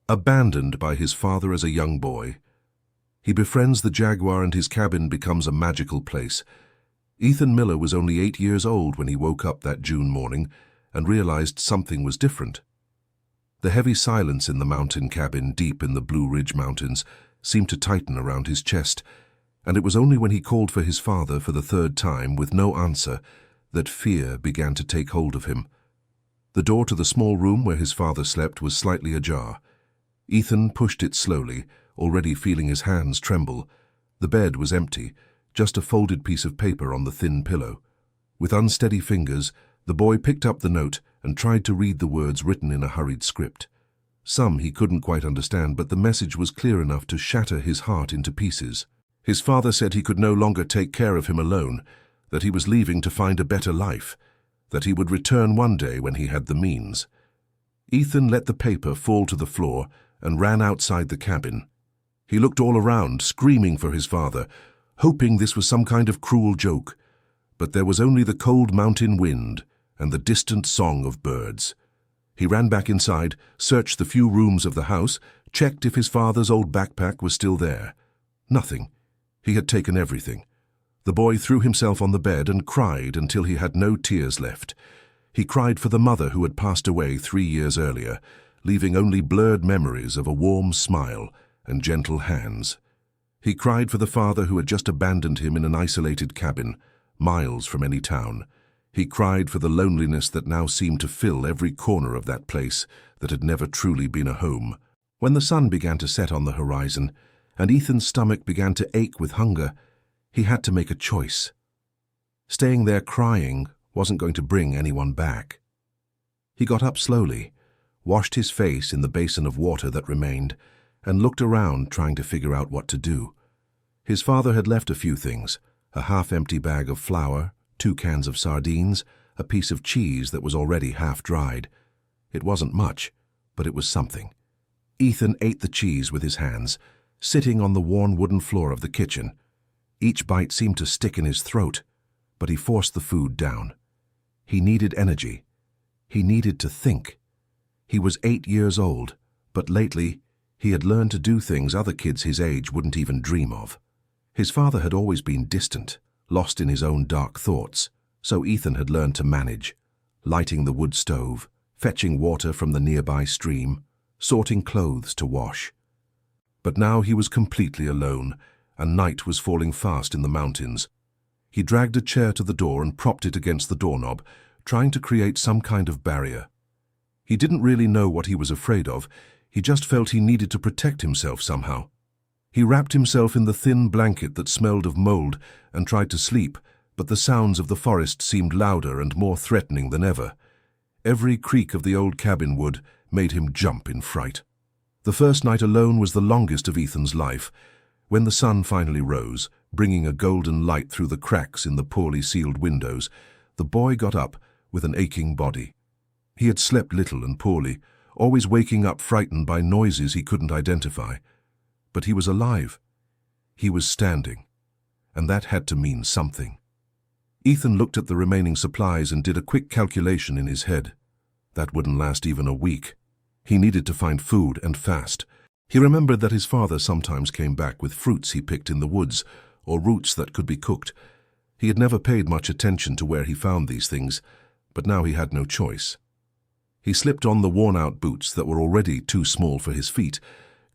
Abandoned by his father as a young boy, he befriends the Jaguar and his cabin becomes a magical place. Ethan Miller was only 8 years old when he woke up that June morning and realized something was different. The heavy silence in the mountain cabin deep in the Blue Ridge Mountains seemed to tighten around his chest, and it was only when he called for his father for the third time with no answer that fear began to take hold of him. The door to the small room where his father slept was slightly ajar. Ethan pushed it slowly, already feeling his hands tremble. The bed was empty, just a folded piece of paper on the thin pillow. With unsteady fingers, the boy picked up the note and tried to read the words written in a hurried script. Some he couldn't quite understand, but the message was clear enough to shatter his heart into pieces. His father said he could no longer take care of him alone, that he was leaving to find a better life, that he would return one day when he had the means. Ethan let the paper fall to the floor and ran outside the cabin. He looked all around, screaming for his father, hoping this was some kind of cruel joke. But there was only the cold mountain wind and the distant song of birds. He ran back inside, searched the few rooms of the house, checked if his father's old backpack was still there. Nothing. He had taken everything. The boy threw himself on the bed and cried until he had no tears left. He cried for the mother who had passed away 3 years earlier, leaving only blurred memories of a warm smile and gentle hands. He cried for the father who had just abandoned him in an isolated cabin, miles from any town. He cried for the loneliness that now seemed to fill every corner of that place that had never truly been a home. When the sun began to set on the horizon, and Ethan's stomach began to ache with hunger, he had to make a choice. Staying there crying wasn't going to bring anyone back. He got up slowly, washed his face in the basin of water that remained, and looked around trying to figure out what to do. His father had left a few things: a half-empty bag of flour, 2 cans of sardines, a piece of cheese that was already half-dried. It wasn't much, but it was something. Ethan ate the cheese with his hands, sitting on the worn wooden floor of the kitchen. Each bite seemed to stick in his throat, but he forced the food down. He needed energy. He needed to think. He was 8 years old, but lately he had learned to do things other kids his age wouldn't even dream of. His father had always been distant, lost in his own dark thoughts, so Ethan had learned to manage, lighting the wood stove, fetching water from the nearby stream, sorting clothes to wash. But now he was completely alone, and night was falling fast in the mountains. He dragged a chair to the door and propped it against the doorknob, trying to create some kind of barrier. He didn't really know what he was afraid of. He just felt he needed to protect himself somehow. He wrapped himself in the thin blanket that smelled of mold and tried to sleep, but the sounds of the forest seemed louder and more threatening than ever. Every creak of the old cabin wood made him jump in fright. The first night alone was the longest of Ethan's life. When the sun finally rose, bringing a golden light through the cracks in the poorly sealed windows, the boy got up with an aching body. He had slept little and poorly, always waking up frightened by noises he couldn't identify. But he was alive. He was standing, and that had to mean something. Ethan looked at the remaining supplies and did a quick calculation in his head. That wouldn't last even a week. He needed to find food, and fast. He remembered that his father sometimes came back with fruits he picked in the woods, or roots that could be cooked. He had never paid much attention to where he found these things, but now he had no choice. He slipped on the worn-out boots that were already too small for his feet,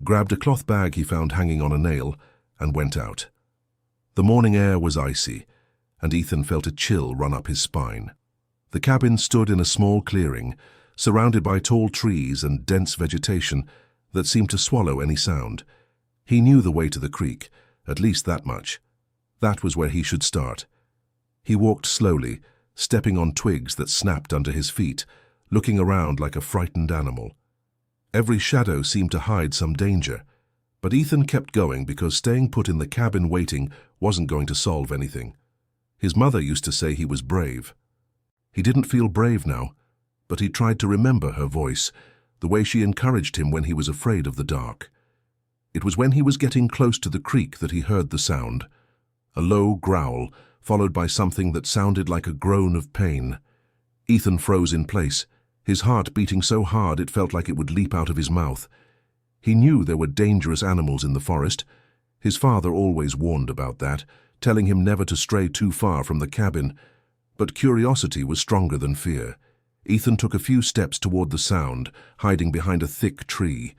grabbed a cloth bag he found hanging on a nail, and went out. The morning air was icy, and Ethan felt a chill run up his spine. The cabin stood in a small clearing, surrounded by tall trees and dense vegetation that seemed to swallow any sound. He knew the way to the creek, at least that much. That was where he should start. He walked slowly, stepping on twigs that snapped under his feet, looking around like a frightened animal. Every shadow seemed to hide some danger, but Ethan kept going because staying put in the cabin waiting wasn't going to solve anything. His mother used to say he was brave. He didn't feel brave now, but he tried to remember her voice, the way she encouraged him when he was afraid of the dark. It was when he was getting close to the creek that he heard the sound, a low growl, followed by something that sounded like a groan of pain. Ethan froze in place, his heart beating so hard it felt like it would leap out of his mouth. He knew there were dangerous animals in the forest. His father always warned about that, telling him never to stray too far from the cabin. But curiosity was stronger than fear. Ethan took a few steps toward the sound, hiding behind a thick tree.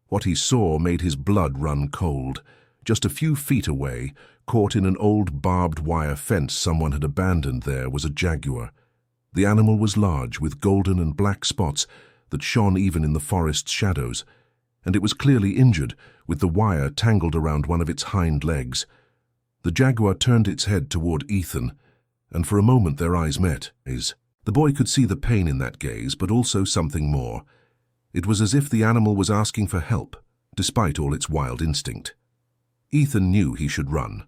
What he saw made his blood run cold. Just a few feet away, caught in an old barbed wire fence someone had abandoned there, was a jaguar. The animal was large, with golden and black spots that shone even in the forest's shadows, and it was clearly injured, with the wire tangled around one of its hind legs. The jaguar turned its head toward Ethan, and for a moment their eyes met. The boy could see the pain in that gaze, but also something more. It was as if the animal was asking for help, despite all its wild instinct. Ethan knew he should run.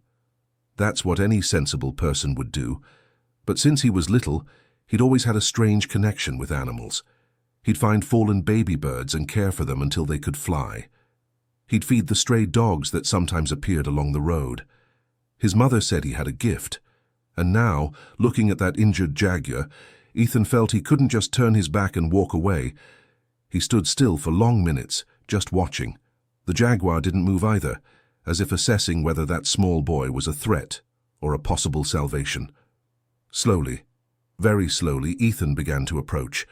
That's what any sensible person would do, but since he was little, he'd always had a strange connection with animals. He'd find fallen baby birds and care for them until they could fly. He'd feed the stray dogs that sometimes appeared along the road. His mother said he had a gift, and now, looking at that injured jaguar, Ethan felt he couldn't just turn his back and walk away. He stood still for long minutes, just watching. The jaguar didn't move either, as if assessing whether that small boy was a threat or a possible salvation. Slowly, very slowly, Ethan began to approach.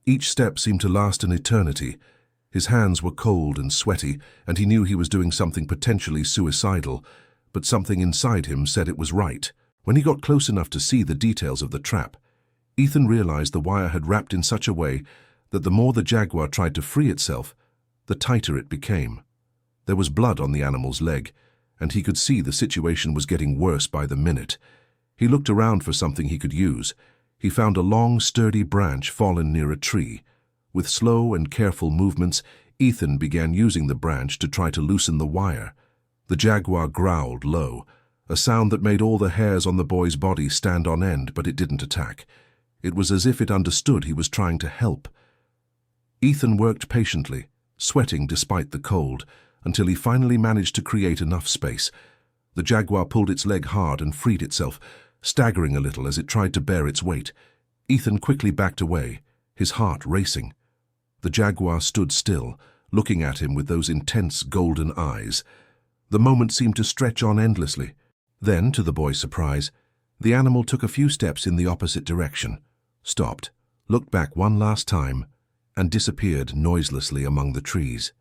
Each step seemed to last an eternity. His hands were cold and sweaty, and he knew he was doing something potentially suicidal, but something inside him said it was right. When he got close enough to see the details of the trap, Ethan realized the wire had wrapped in such a way that the more the jaguar tried to free itself, the tighter it became. There was blood on the animal's leg, and he could see the situation was getting worse by the minute. He looked around for something he could use. He found a long, sturdy branch fallen near a tree. With slow and careful movements, Ethan began using the branch to try to loosen the wire. The jaguar growled low, a sound that made all the hairs on the boy's body stand on end, but it didn't attack. It was as if it understood he was trying to help. Ethan worked patiently, sweating despite the cold, until he finally managed to create enough space. The jaguar pulled its leg hard and freed itself, staggering a little as it tried to bear its weight. Ethan quickly backed away, his heart racing. The jaguar stood still, looking at him with those intense golden eyes. The moment seemed to stretch on endlessly. Then, to the boy's surprise, the animal took a few steps in the opposite direction, stopped, looked back one last time, and disappeared noiselessly among the trees.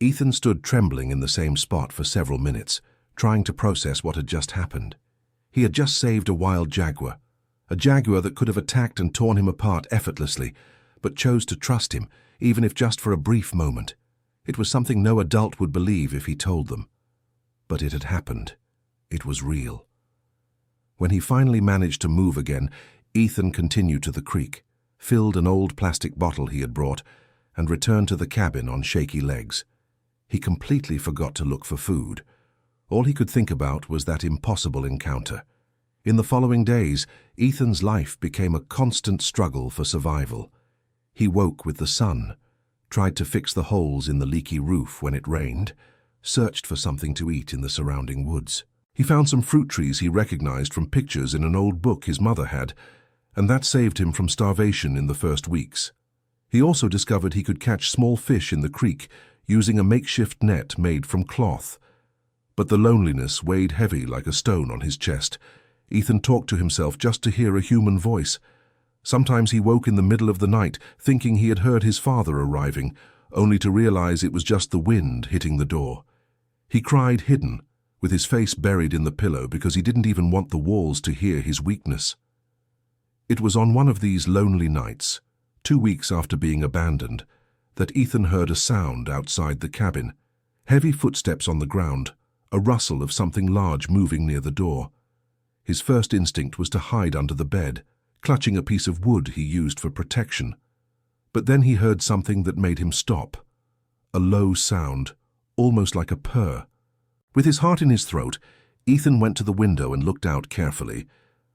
Ethan stood trembling in the same spot for several minutes, trying to process what had just happened. He had just saved a wild jaguar, a jaguar that could have attacked and torn him apart effortlessly, but chose to trust him, even if just for a brief moment. It was something no adult would believe if he told them. But it had happened. It was real. When he finally managed to move again, Ethan continued to the creek, filled an old plastic bottle he had brought, and returned to the cabin on shaky legs. He completely forgot to look for food. All he could think about was that impossible encounter. In the following days, Ethan's life became a constant struggle for survival. He woke with the sun, tried to fix the holes in the leaky roof when it rained, searched for something to eat in the surrounding woods. He found some fruit trees he recognized from pictures in an old book his mother had, and that saved him from starvation in the first weeks. He also discovered he could catch small fish in the creek using a makeshift net made from cloth. But the loneliness weighed heavy like a stone on his chest. Ethan talked to himself just to hear a human voice. Sometimes he woke in the middle of the night thinking he had heard his father arriving, only to realize it was just the wind hitting the door. He cried hidden, with his face buried in the pillow because he didn't even want the walls to hear his weakness. It was on one of these lonely nights, 2 weeks after being abandoned, that Ethan heard a sound outside the cabin. Heavy footsteps on the ground, a rustle of something large moving near the door. His first instinct was to hide under the bed, clutching a piece of wood he used for protection. But then he heard something that made him stop. A low sound, almost like a purr. With his heart in his throat, Ethan went to the window and looked out carefully.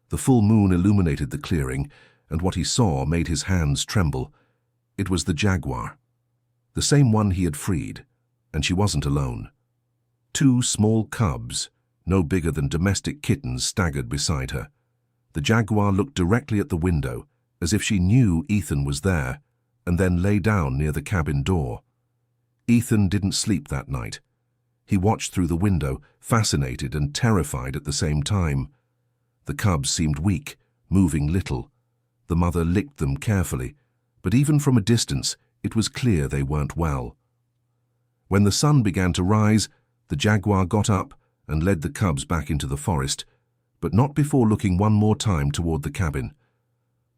The full moon illuminated the clearing, and what he saw made his hands tremble. It was the jaguar, the same one he had freed, and she wasn't alone. 2 small cubs, no bigger than domestic kittens, staggered beside her. The jaguar looked directly at the window, as if she knew Ethan was there, and then lay down near the cabin door. Ethan didn't sleep that night. He watched through the window, fascinated and terrified at the same time. The cubs seemed weak, moving little. The mother licked them carefully, but even from a distance, it was clear they weren't well. When the sun began to rise, the jaguar got up and led the cubs back into the forest, but not before looking one more time toward the cabin.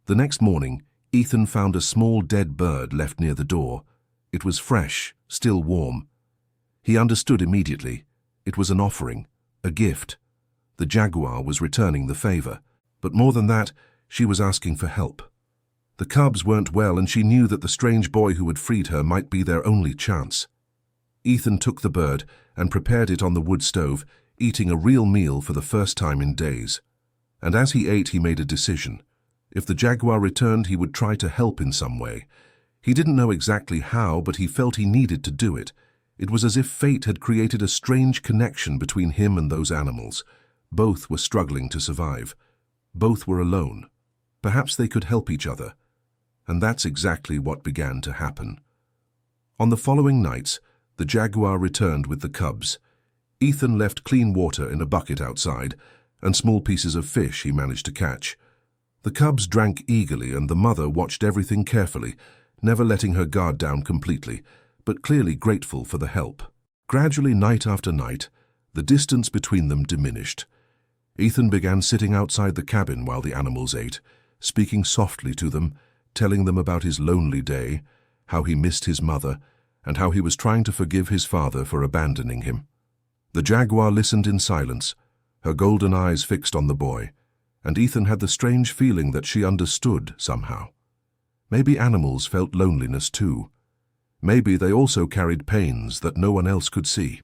The next morning, Ethan found a small dead bird left near the door. It was fresh, still warm. He understood immediately. It was an offering, a gift. The jaguar was returning the favor, but more than that, she was asking for help. The cubs weren't well, and she knew that the strange boy who had freed her might be their only chance. Ethan took the bird and prepared it on the wood stove, eating a real meal for the first time in days. And as he ate, he made a decision. If the jaguar returned, he would try to help in some way. He didn't know exactly how, but he felt he needed to do it. It was as if fate had created a strange connection between him and those animals. Both were struggling to survive. Both were alone. Perhaps they could help each other. And that's exactly what began to happen. On the following nights, the jaguar returned with the cubs. Ethan left clean water in a bucket outside, and small pieces of fish he managed to catch. The cubs drank eagerly, and the mother watched everything carefully, never letting her guard down completely, but clearly grateful for the help. Gradually, night after night, the distance between them diminished. Ethan began sitting outside the cabin while the animals ate, speaking softly to them, telling them about his lonely day, how he missed his mother, and how he was trying to forgive his father for abandoning him. The jaguar listened in silence, her golden eyes fixed on the boy, and Ethan had the strange feeling that she understood somehow. Maybe animals felt loneliness too. Maybe they also carried pains that no one else could see.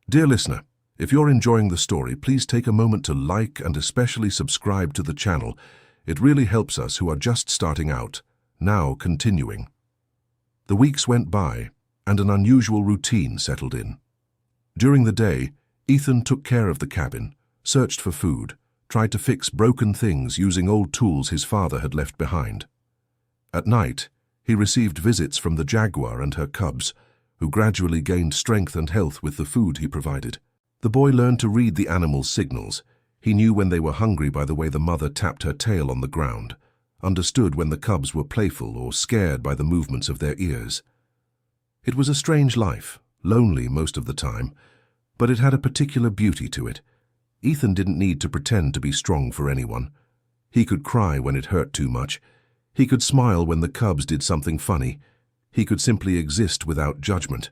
Dear listener, if you're enjoying the story, please take a moment to like and especially subscribe to the channel. It really helps us who are just starting out. Now continuing. The weeks went by, and an unusual routine settled in. During the day, Ethan took care of the cabin, searched for food, tried to fix broken things using old tools his father had left behind. At night, he received visits from the jaguar and her cubs, who gradually gained strength and health with the food he provided. The boy learned to read the animals' signals. He knew when they were hungry by the way the mother tapped her tail on the ground, understood when the cubs were playful or scared by the movements of their ears. It was a strange life, lonely most of the time, but it had a particular beauty to it. Ethan didn't need to pretend to be strong for anyone. He could cry when it hurt too much. He could smile when the cubs did something funny. He could simply exist without judgment.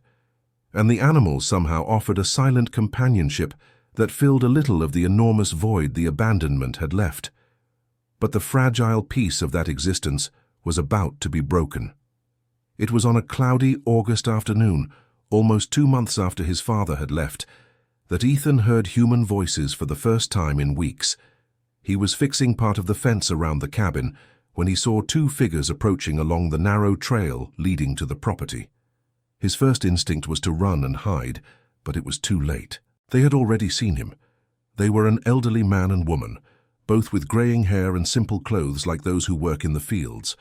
And the animals somehow offered a silent companionship that filled a little of the enormous void the abandonment had left. But the fragile peace of that existence was about to be broken. It was on a cloudy August afternoon, almost 2 months after his father had left, that Ethan heard human voices for the first time in weeks. He was fixing part of the fence around the cabin when he saw 2 figures approaching along the narrow trail leading to the property. His first instinct was to run and hide, but it was too late. They had already seen him. They were an elderly man and woman, both with graying hair and simple clothes like those who work in the fields.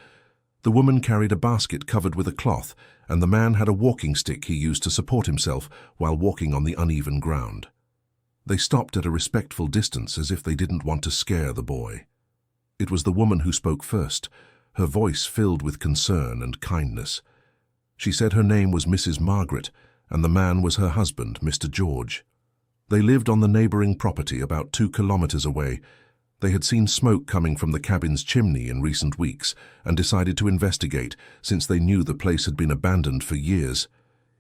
The woman carried a basket covered with a cloth, and the man had a walking stick he used to support himself while walking on the uneven ground. They stopped at a respectful distance as if they didn't want to scare the boy. It was the woman who spoke first, her voice filled with concern and kindness. She said her name was Mrs. Margaret, and the man was her husband, Mr. George. They lived on the neighboring property about 2 kilometers away. They had seen smoke coming from the cabin's chimney in recent weeks and decided to investigate, since they knew the place had been abandoned for years.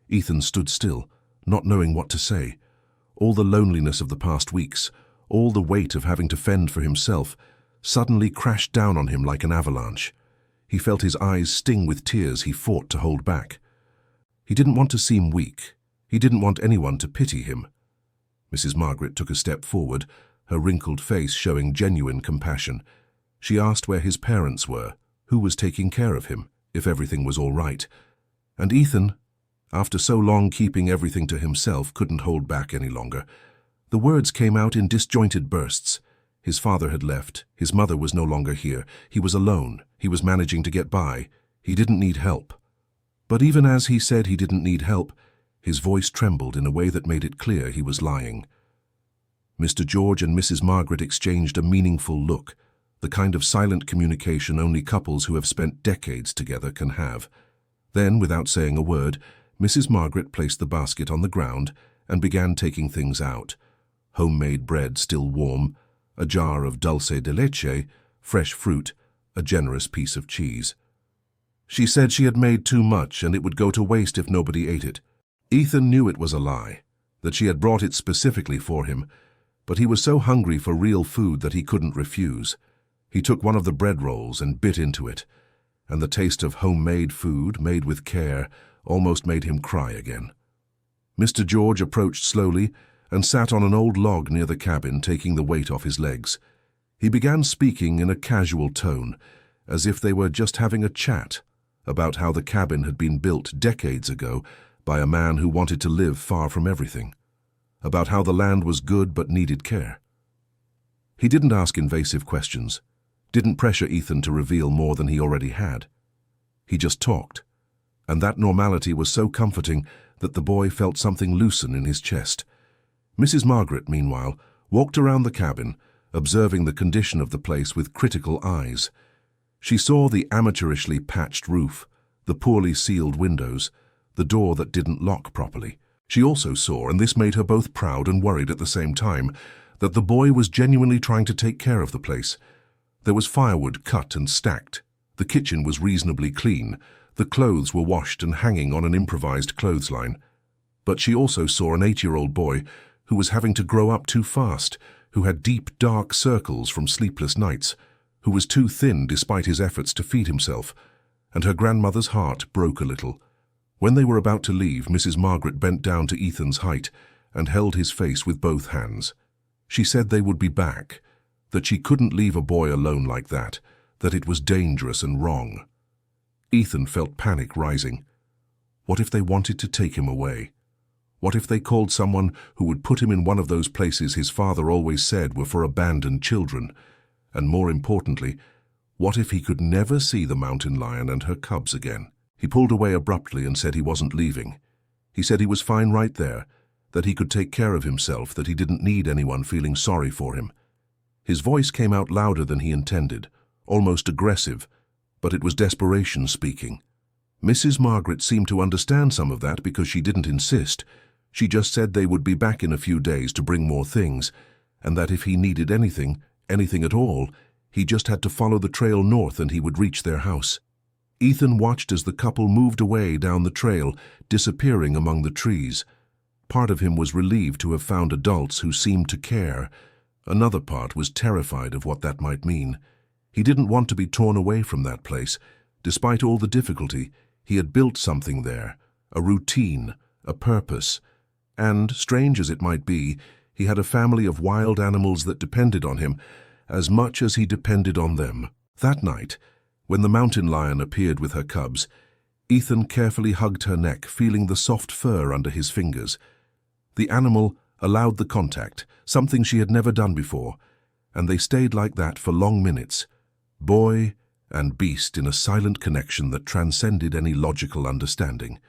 Ethan stood still, not knowing what to say. All the loneliness of the past weeks, all the weight of having to fend for himself, suddenly crashed down on him like an avalanche. He felt his eyes sting with tears he fought to hold back. He didn't want to seem weak. He didn't want anyone to pity him. Mrs. Margaret took a step forward, her wrinkled face showing genuine compassion. She asked where his parents were, who was taking care of him, if everything was all right. And Ethan, after so long keeping everything to himself, couldn't hold back any longer. The words came out in disjointed bursts. His father had left. His mother was no longer here. He was alone. He was managing to get by. He didn't need help. But even as he said he didn't need help, his voice trembled in a way that made it clear he was lying. Mr. George and Mrs. Margaret exchanged a meaningful look, the kind of silent communication only couples who have spent decades together can have. Then, without saying a word, Mrs. Margaret placed the basket on the ground and began taking things out. Homemade bread still warm, a jar of dulce de leche, fresh fruit, a generous piece of cheese. She said she had made too much and it would go to waste if nobody ate it. Ethan knew it was a lie, that she had brought it specifically for him, but he was so hungry for real food that he couldn't refuse. He took one of the bread rolls and bit into it, and the taste of homemade food, made with care, almost made him cry again. Mr. George approached slowly and sat on an old log near the cabin, taking the weight off his legs. He began speaking in a casual tone, as if they were just having a chat about how the cabin had been built decades ago by a man who wanted to live far from everything, about how the land was good but needed care. He didn't ask invasive questions, didn't pressure Ethan to reveal more than he already had. He just talked, and that normality was so comforting that the boy felt something loosen in his chest. Mrs. Margaret, meanwhile, walked around the cabin, observing the condition of the place with critical eyes. She saw the amateurishly patched roof, the poorly sealed windows, the door that didn't lock properly. She also saw, and this made her both proud and worried at the same time, that the boy was genuinely trying to take care of the place. There was firewood cut and stacked. The kitchen was reasonably clean. The clothes were washed and hanging on an improvised clothesline. But she also saw an 8-year-old boy who was having to grow up too fast, who had deep, dark circles from sleepless nights, who was too thin despite his efforts to feed himself, and her grandmother's heart broke a little. When they were about to leave, Mrs. Margaret bent down to Ethan's height and held his face with both hands. She said they would be back, that she couldn't leave a boy alone like that it was dangerous and wrong. Ethan felt panic rising. What if they wanted to take him away? What if they called someone who would put him in one of those places his father always said were for abandoned children? And more importantly, what if he could never see the mountain lion and her cubs again? He pulled away abruptly and said he wasn't leaving. He said he was fine right there, that he could take care of himself, that he didn't need anyone feeling sorry for him. His voice came out louder than he intended, almost aggressive, but it was desperation speaking. Mrs. Margaret seemed to understand some of that because she didn't insist. She just said they would be back in a few days to bring more things, and that if he needed anything at all, he just had to follow the trail north and he would reach their house. Ethan watched as the couple moved away down the trail, disappearing among the trees. Part of him was relieved to have found adults who seemed to care. Another part was terrified of what that might mean. He didn't want to be torn away from that place. Despite all the difficulty, he had built something there, a routine, a purpose. And, strange as it might be, he had a family of wild animals that depended on him as much as he depended on them. That night, when the mountain lion appeared with her cubs, Ethan carefully hugged her neck, feeling the soft fur under his fingers. The animal allowed the contact, something she had never done before, and they stayed like that for long minutes, boy and beast in a silent connection that transcended any logical understanding.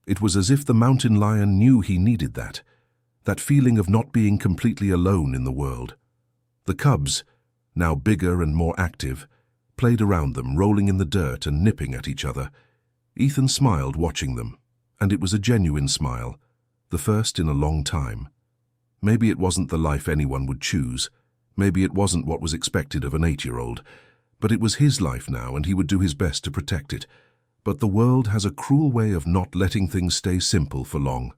It was as if the mountain lion knew he needed that feeling of not being completely alone in the world. The cubs, now bigger and more active, played around them, rolling in the dirt and nipping at each other. Ethan smiled watching them, and it was a genuine smile, the first in a long time. Maybe it wasn't the life anyone would choose. Maybe it wasn't what was expected of an 8-year-old. But it was his life now, and he would do his best to protect it. But the world has a cruel way of not letting things stay simple for long.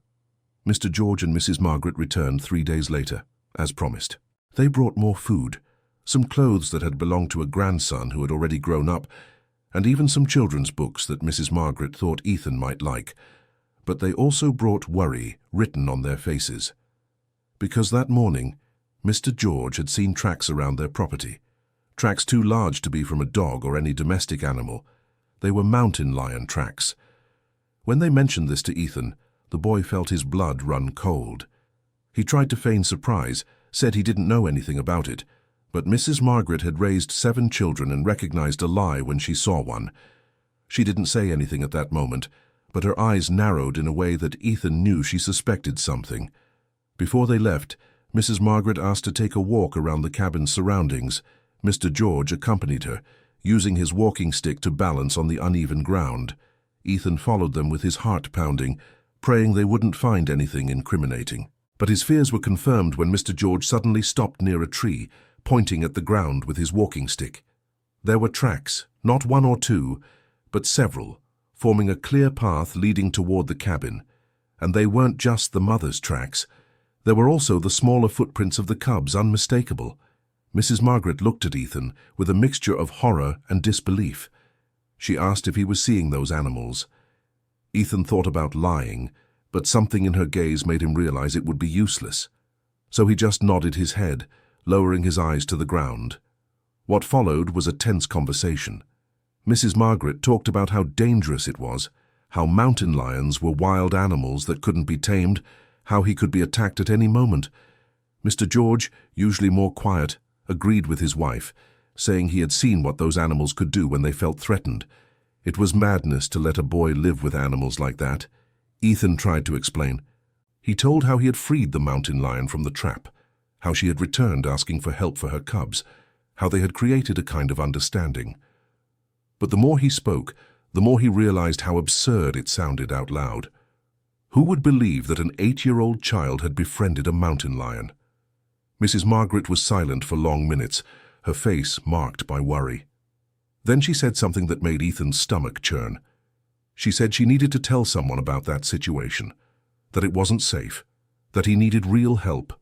Mr. George and Mrs. Margaret returned 3 days later, as promised. They brought more food, some clothes that had belonged to a grandson who had already grown up, and even some children's books that Mrs. Margaret thought Ethan might like. But they also brought worry written on their faces. Because that morning, Mr. George had seen tracks around their property. Tracks too large to be from a dog or any domestic animal. They were mountain lion tracks. When they mentioned this to Ethan, the boy felt his blood run cold. He tried to feign surprise, said he didn't know anything about it, but Mrs. Margaret had raised 7 children and recognized a lie when she saw one. She didn't say anything at that moment, but her eyes narrowed in a way that Ethan knew she suspected something. Before they left, Mrs. Margaret asked to take a walk around the cabin's surroundings. Mr. George accompanied her, using his walking stick to balance on the uneven ground. Ethan followed them with his heart pounding, praying they wouldn't find anything incriminating. But his fears were confirmed when Mr. George suddenly stopped near a tree, pointing at the ground with his walking stick. There were tracks, not one or two, but several, forming a clear path leading toward the cabin. And they weren't just the mother's tracks. There were also the smaller footprints of the cubs, unmistakable. Mrs. Margaret looked at Ethan with a mixture of horror and disbelief. She asked if he was seeing those animals. Ethan thought about lying, but something in her gaze made him realize it would be useless. So he just nodded his head, lowering his eyes to the ground. What followed was a tense conversation. Mrs. Margaret talked about how dangerous it was, how mountain lions were wild animals that couldn't be tamed, how he could be attacked at any moment. Mr. George, usually more quiet, agreed with his wife, saying he had seen what those animals could do when they felt threatened. It was madness to let a boy live with animals like that. Ethan tried to explain. He told how he had freed the mountain lion from the trap, how she had returned asking for help for her cubs, how they had created a kind of understanding. But the more he spoke, the more he realized how absurd it sounded out loud. Who would believe that an 8-year-old child had befriended a mountain lion? Mrs. Margaret was silent for long minutes, her face marked by worry. Then she said something that made Ethan's stomach churn. She said she needed to tell someone about that situation, that it wasn't safe, that he needed real help,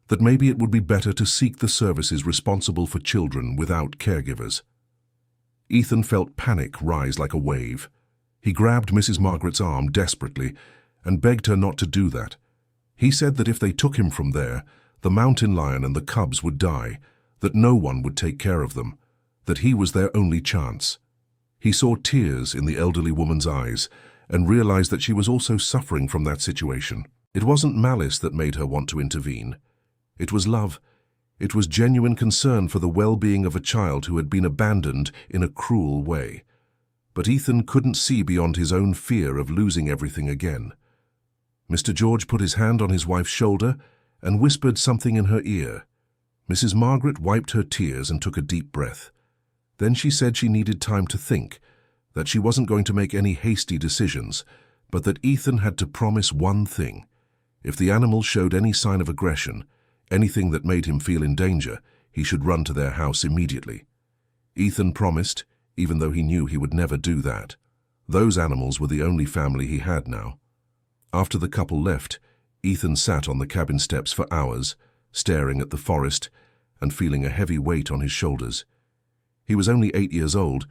that maybe it would be better to seek the services responsible for children without caregivers. Ethan felt panic rise like a wave. He grabbed Mrs. Margaret's arm desperately and begged her not to do that. He said that if they took him from there, the mountain lion and the cubs would die, that no one would take care of them, that he was their only chance. He saw tears in the elderly woman's eyes and realized that she was also suffering from that situation. It wasn't malice that made her want to intervene. It was love. It was genuine concern for the well-being of a child who had been abandoned in a cruel way. But Ethan couldn't see beyond his own fear of losing everything again. Mr. George put his hand on his wife's shoulder and whispered something in her ear. Mrs. Margaret wiped her tears and took a deep breath. Then she said she needed time to think, that she wasn't going to make any hasty decisions, but that Ethan had to promise one thing. If the animals showed any sign of aggression, anything that made him feel in danger, he should run to their house immediately. Ethan promised, even though he knew he would never do that. Those animals were the only family he had now. After the couple left, Ethan sat on the cabin steps for hours, staring at the forest and feeling a heavy weight on his shoulders. He was only 8 years old,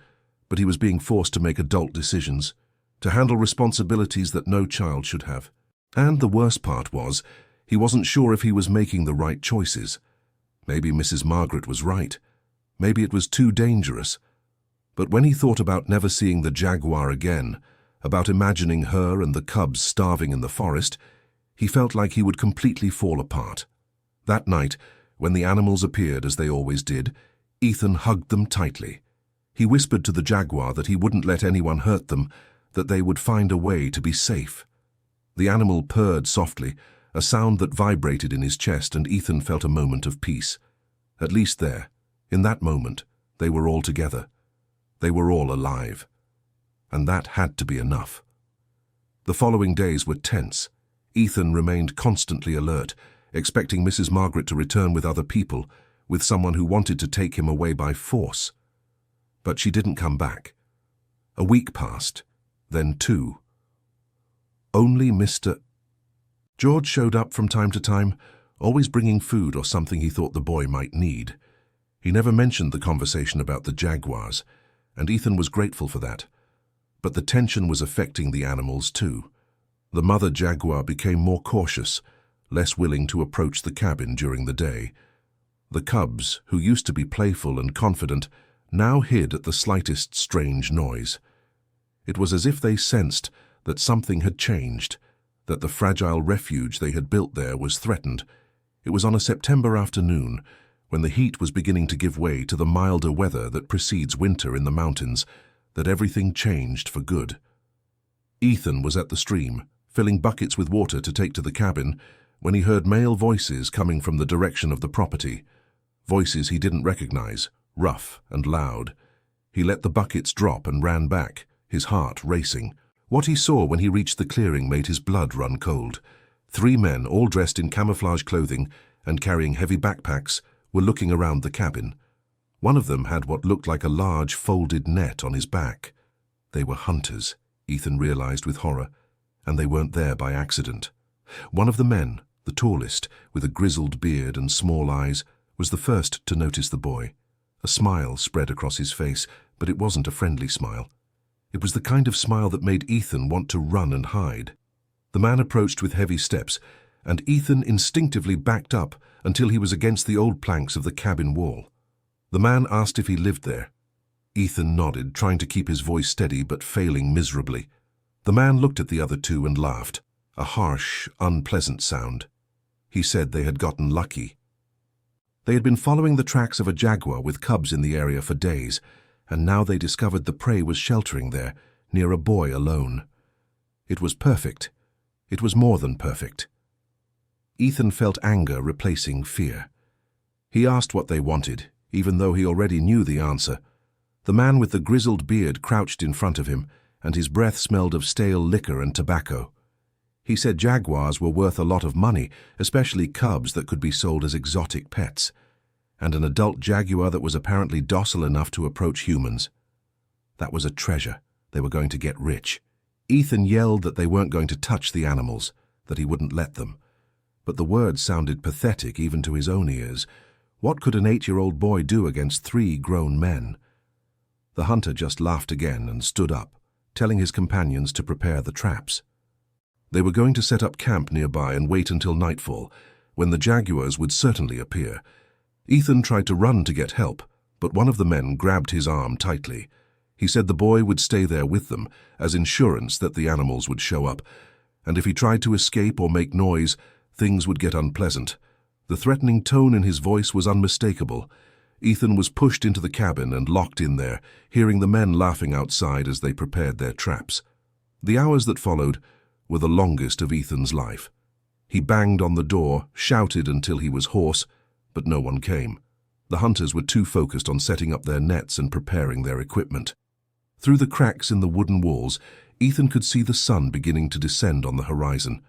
but he was being forced to make adult decisions, to handle responsibilities that no child should have. And the worst part was, he wasn't sure if he was making the right choices. Maybe Mrs. Margaret was right. Maybe it was too dangerous. But when he thought about never seeing the Jaguar again, about imagining her and the cubs starving in the forest, he felt like he would completely fall apart. That night, when the animals appeared as they always did, Ethan hugged them tightly. He whispered to the Jaguar that he wouldn't let anyone hurt them, that they would find a way to be safe. The animal purred softly, a sound that vibrated in his chest, and Ethan felt a moment of peace. At least there, in that moment, they were all together. They were all alive. And that had to be enough. The following days were tense. Ethan remained constantly alert, expecting Mrs. Margaret to return with other people, with someone who wanted to take him away by force. But she didn't come back. A week passed, then 2. Only Mr. George showed up from time to time, always bringing food or something he thought the boy might need. He never mentioned the conversation about the Jaguars, and Ethan was grateful for that. But the tension was affecting the animals too. The mother Jaguar became more cautious, less willing to approach the cabin during the day. The cubs, who used to be playful and confident, now hid at the slightest strange noise. It was as if they sensed that something had changed, that the fragile refuge they had built there was threatened. It was on a September afternoon, when the heat was beginning to give way to the milder weather that precedes winter in the mountains, that everything changed for good. Ethan was at the stream, filling buckets with water to take to the cabin, when he heard male voices coming from the direction of the property. Voices he didn't recognize, rough and loud. He let the buckets drop and ran back, his heart racing. What he saw when he reached the clearing made his blood run cold. 3 men, all dressed in camouflage clothing and carrying heavy backpacks, were looking around the cabin. One of them had what looked like a large folded net on his back. They were hunters, Ethan realized with horror, and they weren't there by accident. One of the men, the tallest, with a grizzled beard and small eyes, was the first to notice the boy. A smile spread across his face, but it wasn't a friendly smile. It was the kind of smile that made Ethan want to run and hide. The man approached with heavy steps, and Ethan instinctively backed up until he was against the old planks of the cabin wall. The man asked if he lived there. Ethan nodded, trying to keep his voice steady but failing miserably. The man looked at the other 2 and laughed, a harsh, unpleasant sound. He said they had gotten lucky. They had been following the tracks of a jaguar with cubs in the area for days, and now they discovered the prey was sheltering there, near a boy alone. It was perfect. It was more than perfect. Ethan felt anger replacing fear. He asked what they wanted, even though he already knew the answer. The man with the grizzled beard crouched in front of him, and his breath smelled of stale liquor and tobacco. He said jaguars were worth a lot of money, especially cubs that could be sold as exotic pets, and an adult jaguar that was apparently docile enough to approach humans. That was a treasure. They were going to get rich. Ethan yelled that they weren't going to touch the animals, that he wouldn't let them. But the words sounded pathetic even to his own ears. What could an 8-year-old boy do against 3 grown men? The hunter just laughed again and stood up, telling his companions to prepare the traps. They were going to set up camp nearby and wait until nightfall, when the jaguars would certainly appear. Ethan tried to run to get help, but one of the men grabbed his arm tightly. He said the boy would stay there with them, as insurance that the animals would show up, and if he tried to escape or make noise, things would get unpleasant. The threatening tone in his voice was unmistakable. Ethan was pushed into the cabin and locked in there, hearing the men laughing outside as they prepared their traps. The hours that followed were the longest of Ethan's life. He banged on the door, shouted until he was hoarse, but no one came. The hunters were too focused on setting up their nets and preparing their equipment. Through the cracks in the wooden walls, Ethan could see the sun beginning to descend on the horizon.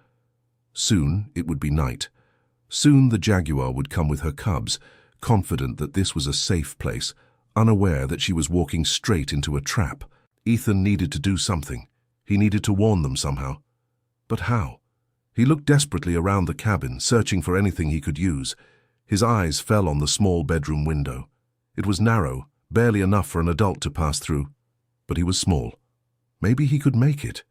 Soon it would be night. Soon the jaguar would come with her cubs, confident that this was a safe place, unaware that she was walking straight into a trap. Ethan needed to do something. He needed to warn them somehow. But how? He looked desperately around the cabin, searching for anything he could use. His eyes fell on the small bedroom window. It was narrow, barely enough for an adult to pass through. But he was small. Maybe he could make it.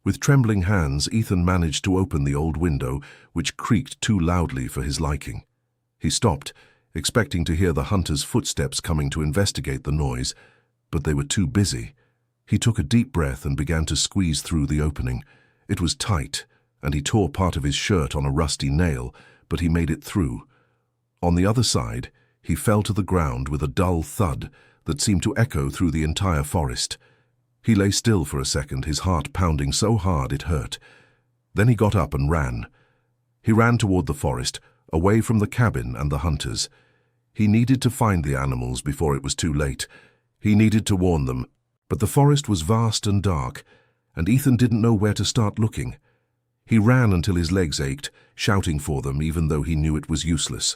With trembling hands, Ethan managed to open the old window, which creaked too loudly for his liking. He stopped, expecting to hear the hunter's footsteps coming to investigate the noise, but they were too busy. He took a deep breath and began to squeeze through the opening. It was tight, and he tore part of his shirt on a rusty nail, but he made it through. On the other side, he fell to the ground with a dull thud that seemed to echo through the entire forest. He lay still for a second, his heart pounding so hard it hurt. Then he got up and ran. He ran toward the forest, away from the cabin and the hunters. He needed to find the animals before it was too late. He needed to warn them, but the forest was vast and dark, and Ethan didn't know where to start looking. He ran until his legs ached, shouting for them even though he knew it was useless.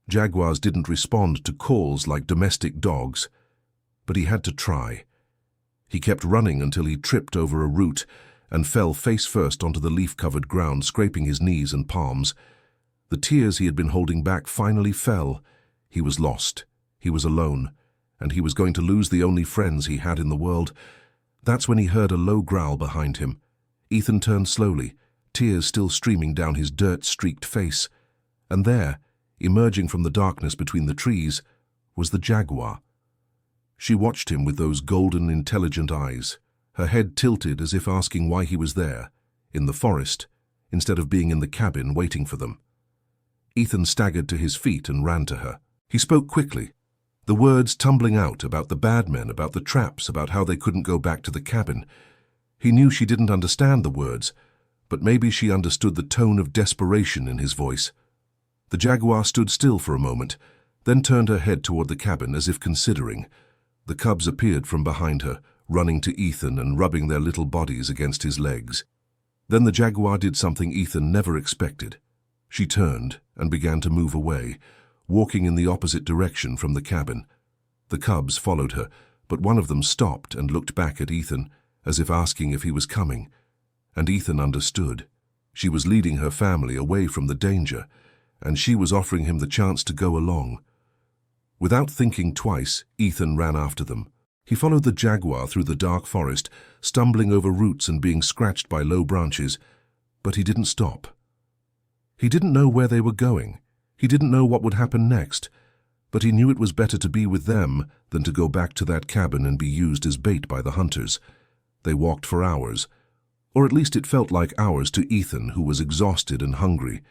Jaguars didn't respond to calls like domestic dogs, but he had to try. He kept running until he tripped over a root and fell face first onto the leaf-covered ground, scraping his knees and palms. The tears he had been holding back finally fell. He was lost. He was alone, and he was going to lose the only friends he had in the world. That's when he heard a low growl behind him. Ethan turned slowly, tears still streaming down his dirt-streaked face. And there, emerging from the darkness between the trees, was the jaguar. She watched him with those golden, intelligent eyes, her head tilted as if asking why he was there, in the forest, instead of being in the cabin waiting for them. Ethan staggered to his feet and ran to her. He spoke quickly. The words tumbling out about the bad men, about the traps, about how they couldn't go back to the cabin. He knew she didn't understand the words, but maybe she understood the tone of desperation in his voice. The Jaguar stood still for a moment, then turned her head toward the cabin as if considering. The cubs appeared from behind her, running to Ethan and rubbing their little bodies against his legs. Then the Jaguar did something Ethan never expected. She turned and began to move away, walking in the opposite direction from the cabin. The cubs followed her, but one of them stopped and looked back at Ethan, as if asking if he was coming. And Ethan understood. She was leading her family away from the danger, and she was offering him the chance to go along. Without thinking twice, Ethan ran after them. He followed the Jaguar through the dark forest, stumbling over roots and being scratched by low branches, but he didn't stop. He didn't know where they were going. He didn't know what would happen next, but he knew it was better to be with them than to go back to that cabin and be used as bait by the hunters. They walked for hours, or at least it felt like hours to Ethan, who was exhausted and hungry.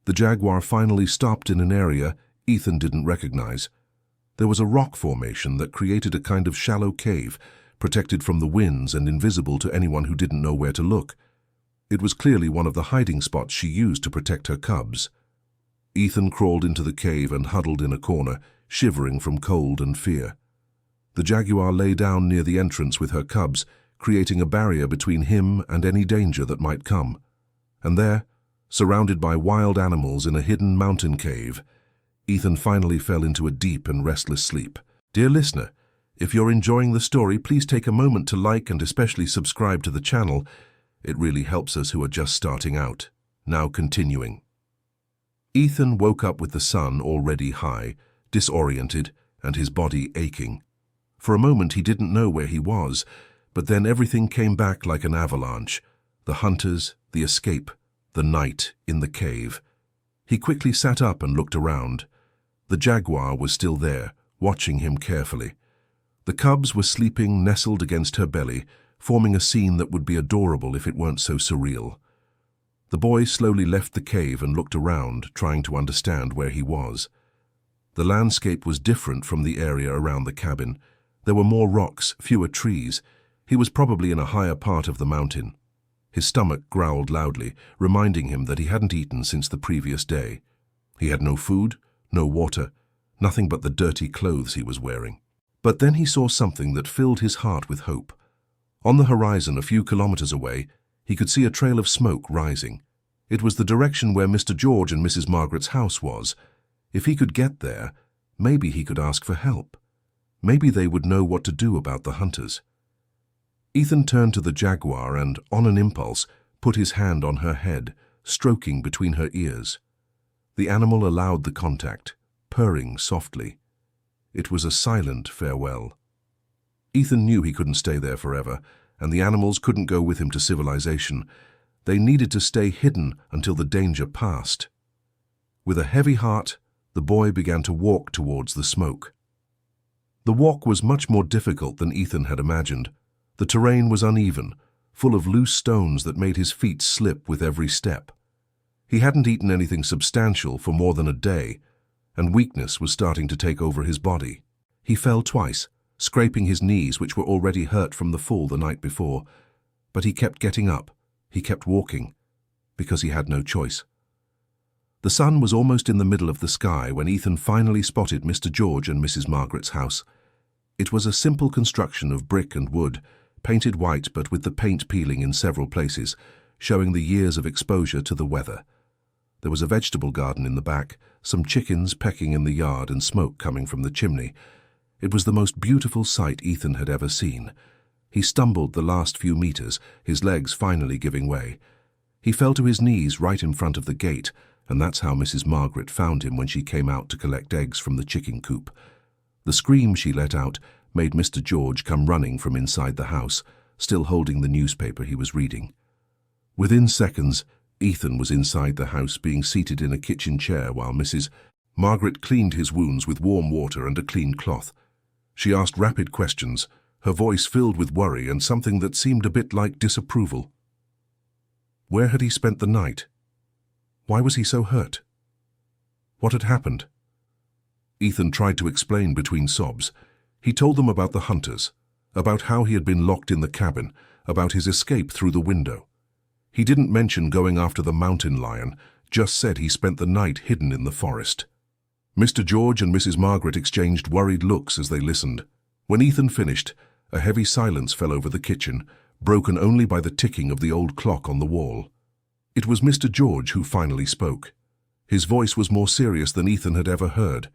The Jaguar finally stopped in an area Ethan didn't recognize. There was a rock formation that created a kind of shallow cave, protected from the winds and invisible to anyone who didn't know where to look. It was clearly one of the hiding spots she used to protect her cubs. Ethan crawled into the cave and huddled in a corner, shivering from cold and fear. The Jaguar lay down near the entrance with her cubs, creating a barrier between him and any danger that might come. And there, surrounded by wild animals in a hidden mountain cave, Ethan finally fell into a deep and restless sleep. Dear listener, if you're enjoying the story, please take a moment to like and especially subscribe to the channel. It really helps us who are just starting out. Now continuing. Ethan woke up with the sun already high, disoriented, and his body aching. For a moment he didn't know where he was, but then everything came back like an avalanche. The hunters, the escape, the night in the cave. He quickly sat up and looked around. The Jaguar was still there, watching him carefully. The cubs were sleeping nestled against her belly, forming a scene that would be adorable if it weren't so surreal. The boy slowly left the cave and looked around, trying to understand where he was. The landscape was different from the area around the cabin. There were more rocks, fewer trees. He was probably in a higher part of the mountain. His stomach growled loudly, reminding him that he hadn't eaten since the previous day. He had no food, no water, nothing but the dirty clothes he was wearing. But then he saw something that filled his heart with hope. On the horizon, a few kilometers away, he could see a trail of smoke rising. It was the direction where Mr. George and Mrs. Margaret's house was. If he could get there, maybe he could ask for help. Maybe they would know what to do about the hunters. Ethan turned to the Jaguar and, on an impulse, put his hand on her head, stroking between her ears. The animal allowed the contact, purring softly. It was a silent farewell. Ethan knew he couldn't stay there forever, and the animals couldn't go with him to civilization. They needed to stay hidden until the danger passed. With a heavy heart, the boy began to walk towards the smoke. The walk was much more difficult than Ethan had imagined. The terrain was uneven, full of loose stones that made his feet slip with every step. He hadn't eaten anything substantial for more than a day, and weakness was starting to take over his body. He fell twice, scraping his knees, which were already hurt from the fall the night before. But he kept getting up. He kept walking, because he had no choice. The sun was almost in the middle of the sky when Ethan finally spotted Mr. George and Mrs. Margaret's house. It was a simple construction of brick and wood, painted white but with the paint peeling in several places, showing the years of exposure to the weather. There was a vegetable garden in the back, some chickens pecking in the yard and smoke coming from the chimney. It was the most beautiful sight Ethan had ever seen. He stumbled the last few meters, his legs finally giving way. He fell to his knees right in front of the gate, and that's how Mrs. Margaret found him when she came out to collect eggs from the chicken coop. The scream she let out made Mr. George come running from inside the house, still holding the newspaper he was reading. Within seconds, Ethan was inside the house, being seated in a kitchen chair while Mrs. Margaret cleaned his wounds with warm water and a clean cloth. She asked rapid questions, her voice filled with worry and something that seemed a bit like disapproval. Where had he spent the night? Why was he so hurt? What had happened? Ethan tried to explain between sobs. He told them about the hunters, about how he had been locked in the cabin, about his escape through the window. He didn't mention going after the mountain lion, just said he spent the night hidden in the forest. Mr. George and Mrs. Margaret exchanged worried looks as they listened. When Ethan finished, a heavy silence fell over the kitchen, broken only by the ticking of the old clock on the wall. It was Mr. George who finally spoke. His voice was more serious than Ethan had ever heard.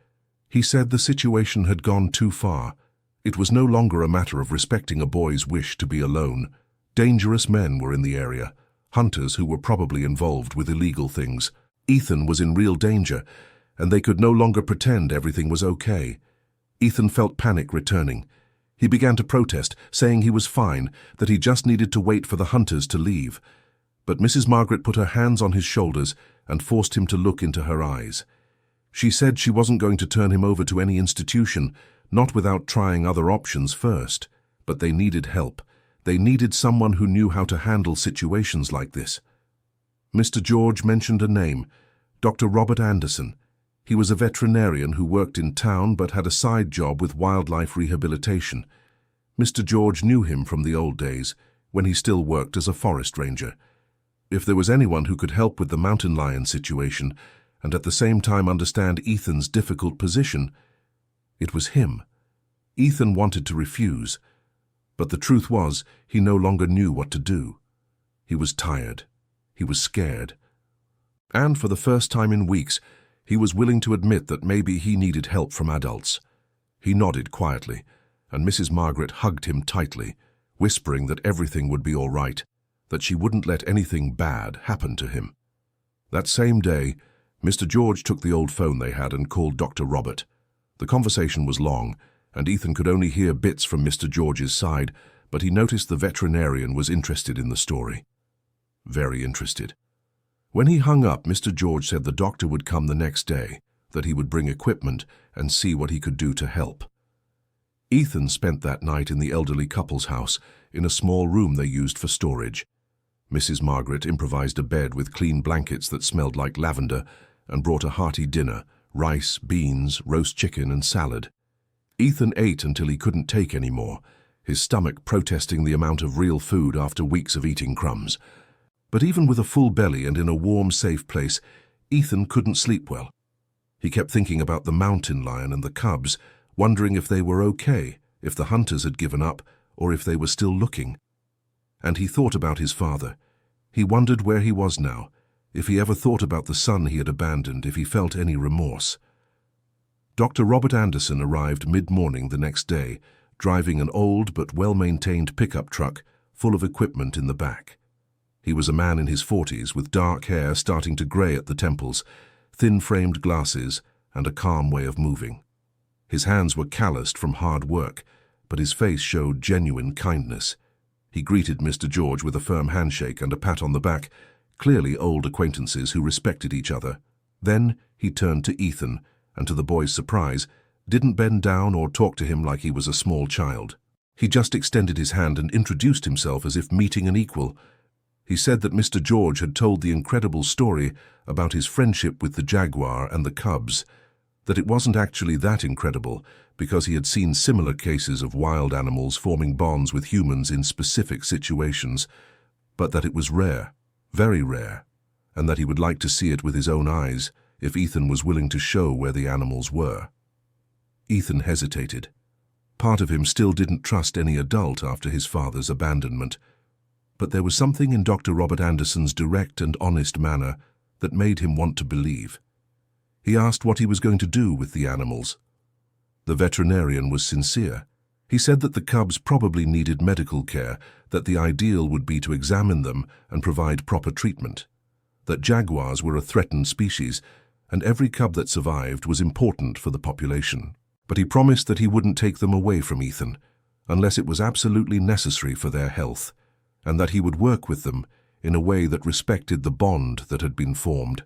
He said the situation had gone too far. It was no longer a matter of respecting a boy's wish to be alone. Dangerous men were in the area, hunters who were probably involved with illegal things. Ethan was in real danger, and they could no longer pretend everything was okay. Ethan felt panic returning. He began to protest, saying he was fine, that he just needed to wait for the hunters to leave. But Mrs. Margaret put her hands on his shoulders and forced him to look into her eyes. She said she wasn't going to turn him over to any institution, not without trying other options first. But they needed help. They needed someone who knew how to handle situations like this. Mr. George mentioned a name, Dr. Robert Anderson. He was a veterinarian who worked in town but had a side job with wildlife rehabilitation. Mr. George knew him from the old days, when he still worked as a forest ranger. If there was anyone who could help with the mountain lion situation, and at the same time understand Ethan's difficult position, it was him. Ethan wanted to refuse, but the truth was he no longer knew what to do. He was tired. He was scared. And for the first time in weeks, he was willing to admit that maybe he needed help from adults. He nodded quietly, and Mrs. Margaret hugged him tightly, whispering that everything would be all right, that she wouldn't let anything bad happen to him. That same day, Mr. George took the old phone they had and called Dr. Robert. The conversation was long, and Ethan could only hear bits from Mr. George's side, but he noticed the veterinarian was interested in the story. Very interested. When he hung up, Mr. George said the doctor would come the next day, that he would bring equipment and see what he could do to help. Ethan spent that night in the elderly couple's house, in a small room they used for storage. Mrs. Margaret improvised a bed with clean blankets that smelled like lavender and brought a hearty dinner, rice, beans, roast chicken and salad. Ethan ate until he couldn't take any more, his stomach protesting the amount of real food after weeks of eating crumbs. But even with a full belly and in a warm, safe place, Ethan couldn't sleep well. He kept thinking about the mountain lion and the cubs, wondering if they were okay, if the hunters had given up, or if they were still looking. And he thought about his father. He wondered where he was now, if he ever thought about the son he had abandoned, if he felt any remorse. Dr. Robert Anderson arrived mid-morning the next day, driving an old but well-maintained pickup truck full of equipment in the back. He was a man in his 40s with dark hair starting to grey at the temples, thin-framed glasses, and a calm way of moving. His hands were calloused from hard work, but his face showed genuine kindness. He greeted Mr. George with a firm handshake and a pat on the back, clearly old acquaintances who respected each other. Then he turned to Ethan, and to the boy's surprise, didn't bend down or talk to him like he was a small child. He just extended his hand and introduced himself as if meeting an equal. He said that Mr. George had told the incredible story about his friendship with the Jaguar and the cubs, that it wasn't actually that incredible because he had seen similar cases of wild animals forming bonds with humans in specific situations, but that it was rare, very rare, and that he would like to see it with his own eyes if Ethan was willing to show where the animals were. Ethan hesitated. Part of him still didn't trust any adult after his father's abandonment. But there was something in Dr. Robert Anderson's direct and honest manner that made him want to believe. He asked what he was going to do with the animals. The veterinarian was sincere. He said that the cubs probably needed medical care, that the ideal would be to examine them and provide proper treatment, that jaguars were a threatened species, and every cub that survived was important for the population. But he promised that he wouldn't take them away from Ethan, unless it was absolutely necessary for their health, and that he would work with them in a way that respected the bond that had been formed.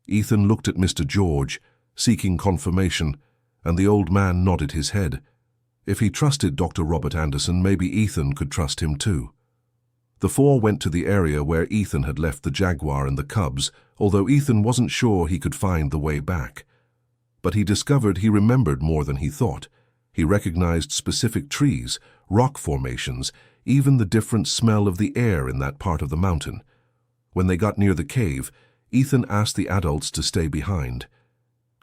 Ethan looked at Mr. George, seeking confirmation, and the old man nodded his head. If he trusted Dr. Robert Anderson, maybe Ethan could trust him too. The four went to the area where Ethan had left the Jaguar and the cubs, although Ethan wasn't sure he could find the way back. But he discovered he remembered more than he thought. He recognized specific trees, rock formations, even the different smell of the air in that part of the mountain. When they got near the cave, Ethan asked the adults to stay behind.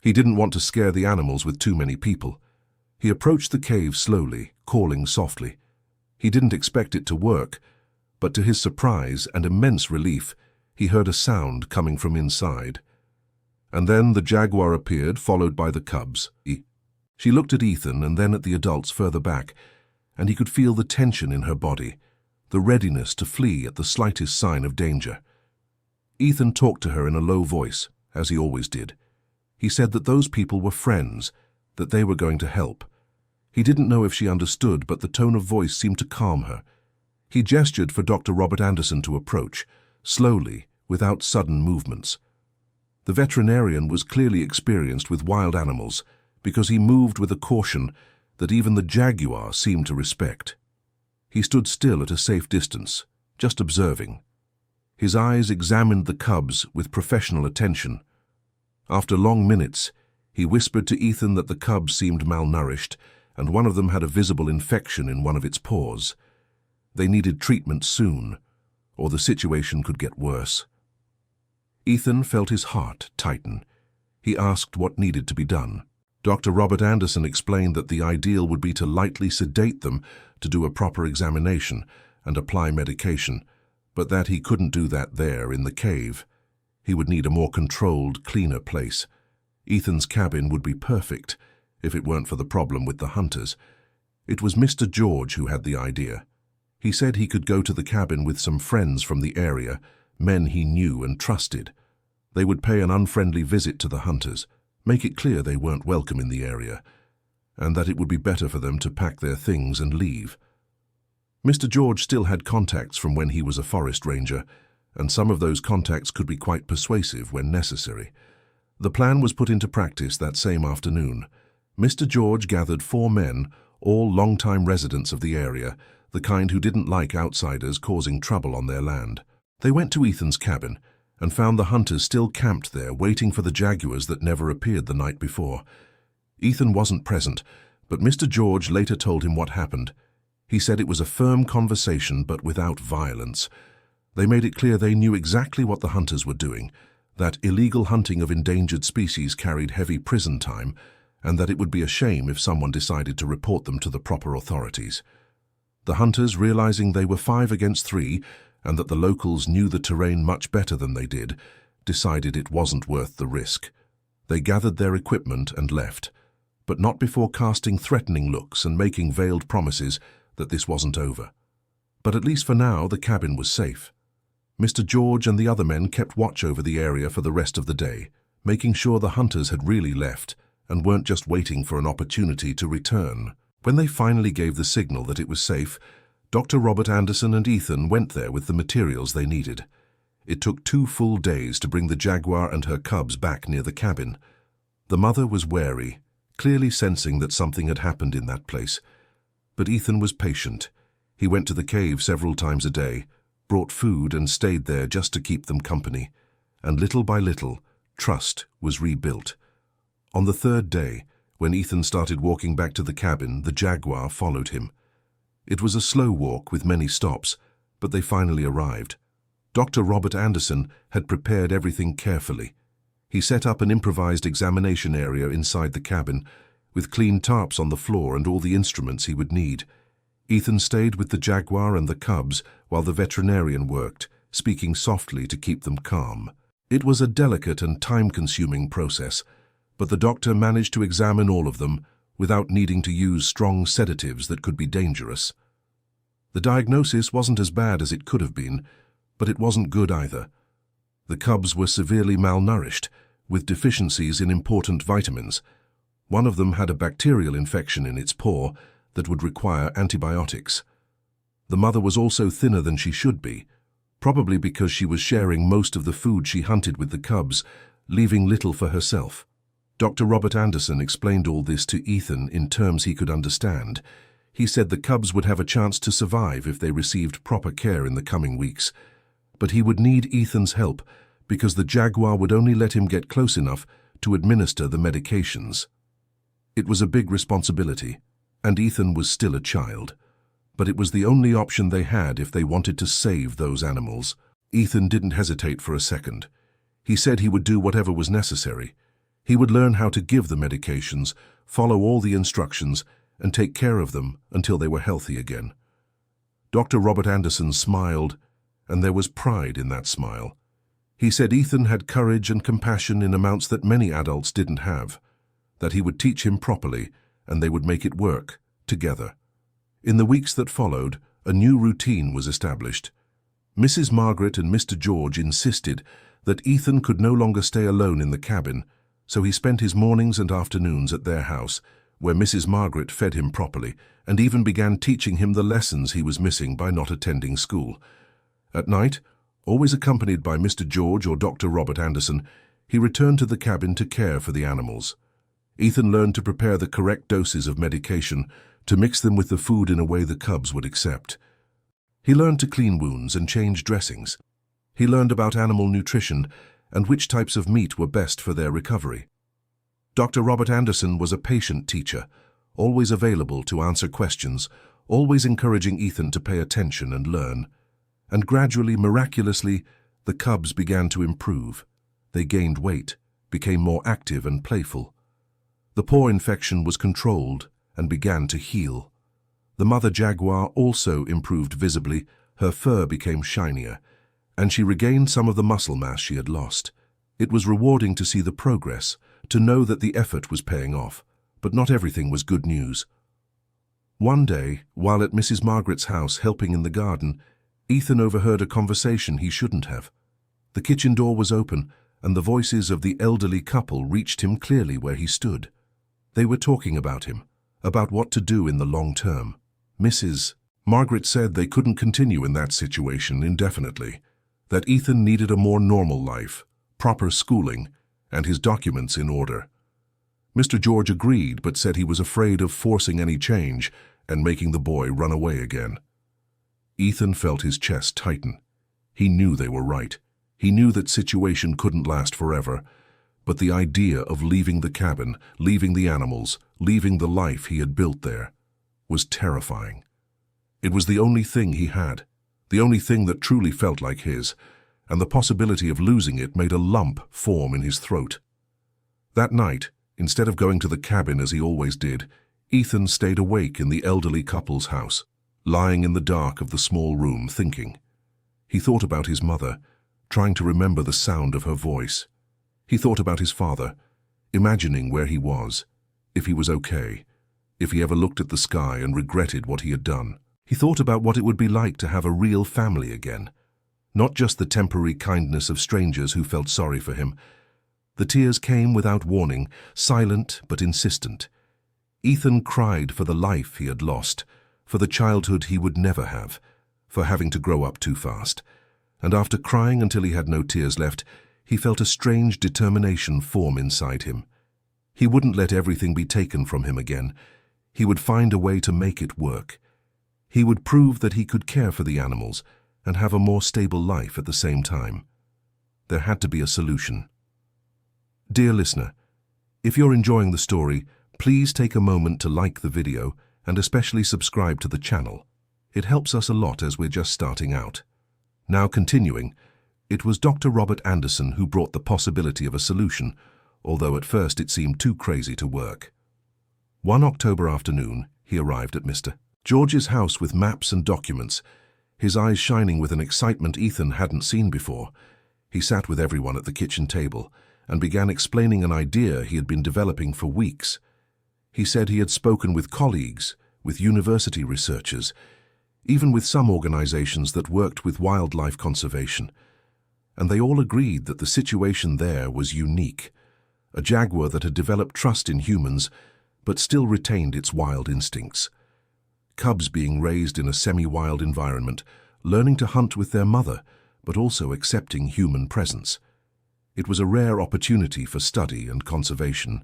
He didn't want to scare the animals with too many people. He approached the cave slowly, calling softly. He didn't expect it to work, but to his surprise and immense relief, he heard a sound coming from inside. And then the jaguar appeared, followed by the cubs. She looked at Ethan and then at the adults further back, and he could feel the tension in her body, the readiness to flee at the slightest sign of danger. Ethan talked to her in a low voice, as he always did. He said that those people were friends, that they were going to help. He didn't know if she understood, but the tone of voice seemed to calm her. He gestured for Dr. Robert Anderson to approach, slowly, without sudden movements. The veterinarian was clearly experienced with wild animals, because he moved with a caution that even the jaguar seemed to respect. He stood still at a safe distance, just observing. His eyes examined the cubs with professional attention. After long minutes, he whispered to Ethan that the cubs seemed malnourished, and one of them had a visible infection in one of its paws. They needed treatment soon, or the situation could get worse. Ethan felt his heart tighten. He asked what needed to be done. Dr. Robert Anderson explained that the ideal would be to lightly sedate them to do a proper examination and apply medication, but that he couldn't do that there in the cave. He would need a more controlled, cleaner place. Ethan's cabin would be perfect if it weren't for the problem with the hunters. It was Mr. George who had the idea. He said he could go to the cabin with some friends from the area, men he knew and trusted. They would pay an unfriendly visit to the hunters, make it clear they weren't welcome in the area, and that it would be better for them to pack their things and leave. Mr. George still had contacts from when he was a forest ranger, and some of those contacts could be quite persuasive when necessary. The plan was put into practice that same afternoon. Mr. George gathered 4 men, all long-time residents of the area, the kind who didn't like outsiders causing trouble on their land. They went to Ethan's cabin and found the hunters still camped there, waiting for the jaguars that never appeared the night before. Ethan wasn't present, but Mr. George later told him what happened. He said it was a firm conversation, but without violence. They made it clear they knew exactly what the hunters were doing, that illegal hunting of endangered species carried heavy prison time, and that it would be a shame if someone decided to report them to the proper authorities. The hunters, realizing they were 5 against 3, and that the locals knew the terrain much better than they did, decided it wasn't worth the risk. They gathered their equipment and left, but not before casting threatening looks and making veiled promises that this wasn't over. But at least for now, the cabin was safe. Mr. George and the other men kept watch over the area for the rest of the day, making sure the hunters had really left and weren't just waiting for an opportunity to return. When they finally gave the signal that it was safe, Dr. Robert Anderson and Ethan went there with the materials they needed. It took 2 full days to bring the jaguar and her cubs back near the cabin. The mother was wary, clearly sensing that something had happened in that place. But Ethan was patient. He went to the cave several times a day, brought food and stayed there just to keep them company. And little by little, trust was rebuilt. On the 3rd day, when Ethan started walking back to the cabin, the jaguar followed him. It was a slow walk with many stops, but they finally arrived. Dr. Robert Anderson had prepared everything carefully. He set up an improvised examination area inside the cabin, with clean tarps on the floor and all the instruments he would need. Ethan stayed with the jaguar and the cubs while the veterinarian worked, speaking softly to keep them calm. It was a delicate and time-consuming process, but the doctor managed to examine all of them without needing to use strong sedatives that could be dangerous. The diagnosis wasn't as bad as it could have been, but it wasn't good either. The cubs were severely malnourished, with deficiencies in important vitamins. One of them had a bacterial infection in its paw that would require antibiotics. The mother was also thinner than she should be, probably because she was sharing most of the food she hunted with the cubs, leaving little for herself. Dr. Robert Anderson explained all this to Ethan in terms he could understand. He said the cubs would have a chance to survive if they received proper care in the coming weeks, but he would need Ethan's help because the jaguar would only let him get close enough to administer the medications. It was a big responsibility, and Ethan was still a child. But it was the only option they had if they wanted to save those animals. Ethan didn't hesitate for a second. He said he would do whatever was necessary. He would learn how to give the medications, follow all the instructions, and take care of them until they were healthy again. Dr. Robert Anderson smiled, and there was pride in that smile. He said Ethan had courage and compassion in amounts that many adults didn't have, that he would teach him properly, and they would make it work, together. In the weeks that followed, a new routine was established. Mrs. Margaret and Mr. George insisted that Ethan could no longer stay alone in the cabin, so he spent his mornings and afternoons at their house, where Mrs. Margaret fed him properly and even began teaching him the lessons he was missing by not attending school. At night, always accompanied by Mr. George or Dr. Robert Anderson, he returned to the cabin to care for the animals. Ethan learned to prepare the correct doses of medication, to mix them with the food in a way the cubs would accept. He learned to clean wounds and change dressings. He learned about animal nutrition and which types of meat were best for their recovery. Dr. Robert Anderson was a patient teacher, always available to answer questions, always encouraging Ethan to pay attention and learn. And gradually, miraculously, the cubs began to improve. They gained weight, became more active and playful. The paw infection was controlled and began to heal. The mother Jaguar also improved visibly, her fur became shinier, and she regained some of the muscle mass she had lost. It was rewarding to see the progress, to know that the effort was paying off, but not everything was good news. One day, while at Mrs. Margaret's house helping in the garden, Ethan overheard a conversation he shouldn't have. The kitchen door was open, and the voices of the elderly couple reached him clearly where he stood. They were talking about him, about what to do in the long term. Mrs. Margaret said they couldn't continue in that situation indefinitely, that Ethan needed a more normal life, proper schooling, and his documents in order. Mr. George agreed, but said he was afraid of forcing any change and making the boy run away again. Ethan felt his chest tighten. He knew they were right. He knew that situation couldn't last forever, but the idea of leaving the cabin, leaving the animals, leaving the life he had built there, was terrifying. It was the only thing he had, the only thing that truly felt like his, and the possibility of losing it made a lump form in his throat. That night, instead of going to the cabin as he always did, Ethan stayed awake in the elderly couple's house, lying in the dark of the small room thinking. He thought about his mother, trying to remember the sound of her voice. He thought about his father, imagining where he was, if he was okay, if he ever looked at the sky and regretted what he had done. He thought about what it would be like to have a real family again, not just the temporary kindness of strangers who felt sorry for him. The tears came without warning, silent but insistent. Ethan cried for the life he had lost, for the childhood he would never have, for having to grow up too fast. And after crying until he had no tears left, he felt a strange determination form inside him. He wouldn't let everything be taken from him again. He would find a way to make it work. He would prove that he could care for the animals and have a more stable life at the same time. There had to be a solution. Dear listener, if you're enjoying the story, please take a moment to like the video and especially subscribe to the channel. It helps us a lot as we're just starting out. Now continuing, it was Dr. Robert Anderson who brought the possibility of a solution, although at first it seemed too crazy to work. One October afternoon, he arrived at Mr. George's house with maps and documents, his eyes shining with an excitement Ethan hadn't seen before. He sat with everyone at the kitchen table and began explaining an idea he had been developing for weeks. He said he had spoken with colleagues, with university researchers, even with some organizations that worked with wildlife conservation, and they all agreed that the situation there was unique. A jaguar that had developed trust in humans, but still retained its wild instincts. Cubs being raised in a semi-wild environment, learning to hunt with their mother, but also accepting human presence. It was a rare opportunity for study and conservation.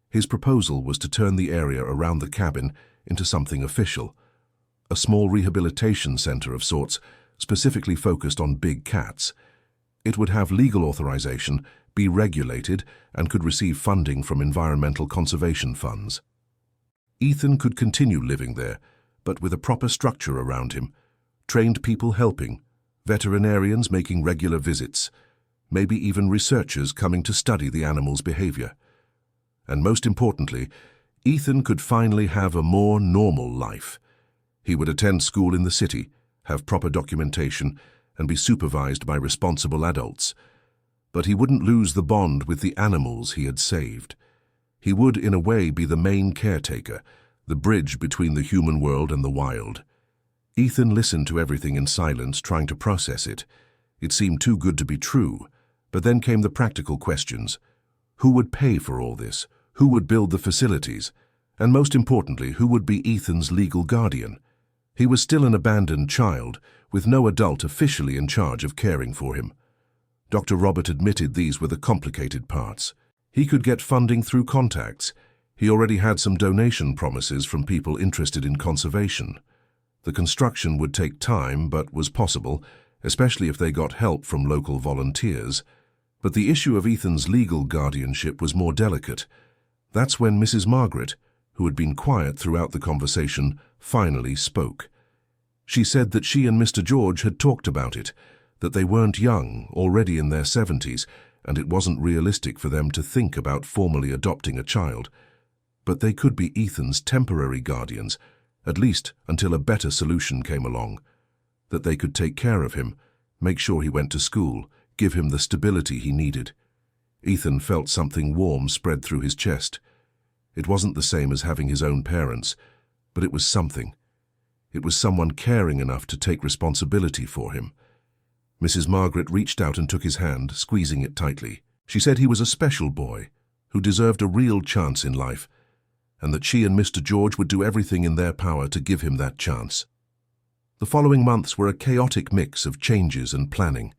His proposal was to turn the area around the cabin into something official, a small rehabilitation center of sorts, specifically focused on big cats. It would have legal authorization, be regulated, and could receive funding from environmental conservation funds. Ethan could continue living there, but with a proper structure around him, trained people helping, veterinarians making regular visits, maybe even researchers coming to study the animal's behavior. And most importantly, Ethan could finally have a more normal life. He would attend school in the city, have proper documentation, and be supervised by responsible adults. But he wouldn't lose the bond with the animals he had saved. He would, in a way, be the main caretaker, the bridge between the human world and the wild. Ethan listened to everything in silence, trying to process it. It seemed too good to be true. But then came the practical questions. Who would pay for all this? Who would build the facilities? And most importantly, who would be Ethan's legal guardian? He was still an abandoned child, with no adult officially in charge of caring for him. Dr. Robert admitted these were the complicated parts. He could get funding through contacts. He already had some donation promises from people interested in conservation. The construction would take time, but was possible, especially if they got help from local volunteers. But the issue of Ethan's legal guardianship was more delicate. That's when Mrs. Margaret, who had been quiet throughout the conversation, finally spoke. She said that she and Mr. George had talked about it, that they weren't young, already in their 70s, and it wasn't realistic for them to think about formally adopting a child. But they could be Ethan's temporary guardians, at least until a better solution came along. That they could take care of him, make sure he went to school, give him the stability he needed. Ethan felt something warm spread through his chest. It wasn't the same as having his own parents, but it was something. It was someone caring enough to take responsibility for him. Mrs. Margaret reached out and took his hand, squeezing it tightly. She said he was a special boy, who deserved a real chance in life, and that she and Mr. George would do everything in their power to give him that chance. The following months were a chaotic mix of changes and planning.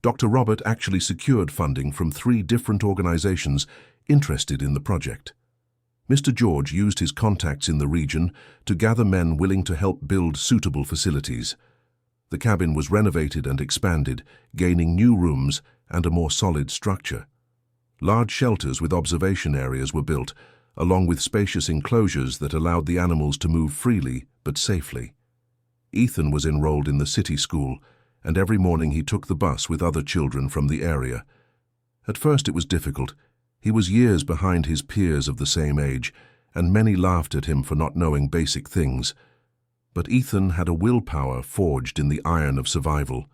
Dr. Robert actually secured funding from 3 different organizations interested in the project. Mr. George used his contacts in the region to gather men willing to help build suitable facilities. The cabin was renovated and expanded, gaining new rooms and a more solid structure. Large shelters with observation areas were built, along with spacious enclosures that allowed the animals to move freely but safely. Ethan was enrolled in the city school, and every morning he took the bus with other children from the area. At first it was difficult. He was years behind his peers of the same age, and many laughed at him for not knowing basic things. But Ethan had a willpower forged in the iron of survival.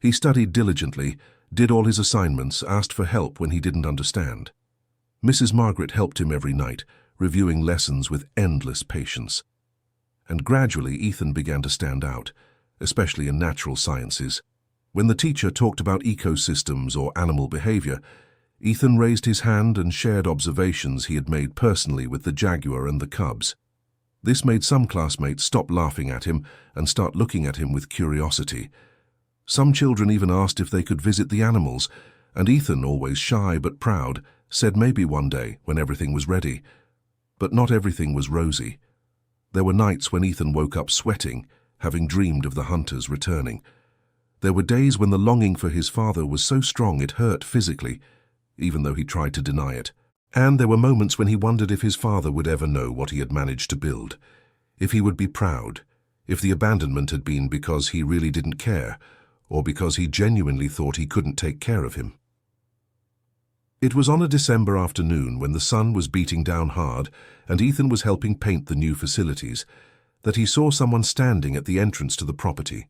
He studied diligently, did all his assignments, asked for help when he didn't understand. Mrs. Margaret helped him every night, reviewing lessons with endless patience. And gradually Ethan began to stand out, especially in natural sciences. When the teacher talked about ecosystems or animal behavior, Ethan raised his hand and shared observations he had made personally with the Jaguar and the cubs. This made some classmates stop laughing at him and start looking at him with curiosity. Some children even asked if they could visit the animals, and Ethan, always shy but proud, said maybe one day when everything was ready. But not everything was rosy. There were nights when Ethan woke up sweating, having dreamed of the hunters returning. There were days when the longing for his father was so strong it hurt physically, even though he tried to deny it. And there were moments when he wondered if his father would ever know what he had managed to build, if he would be proud, if the abandonment had been because he really didn't care, or because he genuinely thought he couldn't take care of him. It was on a December afternoon when the sun was beating down hard and Ethan was helping paint the new facilities that he saw someone standing at the entrance to the property.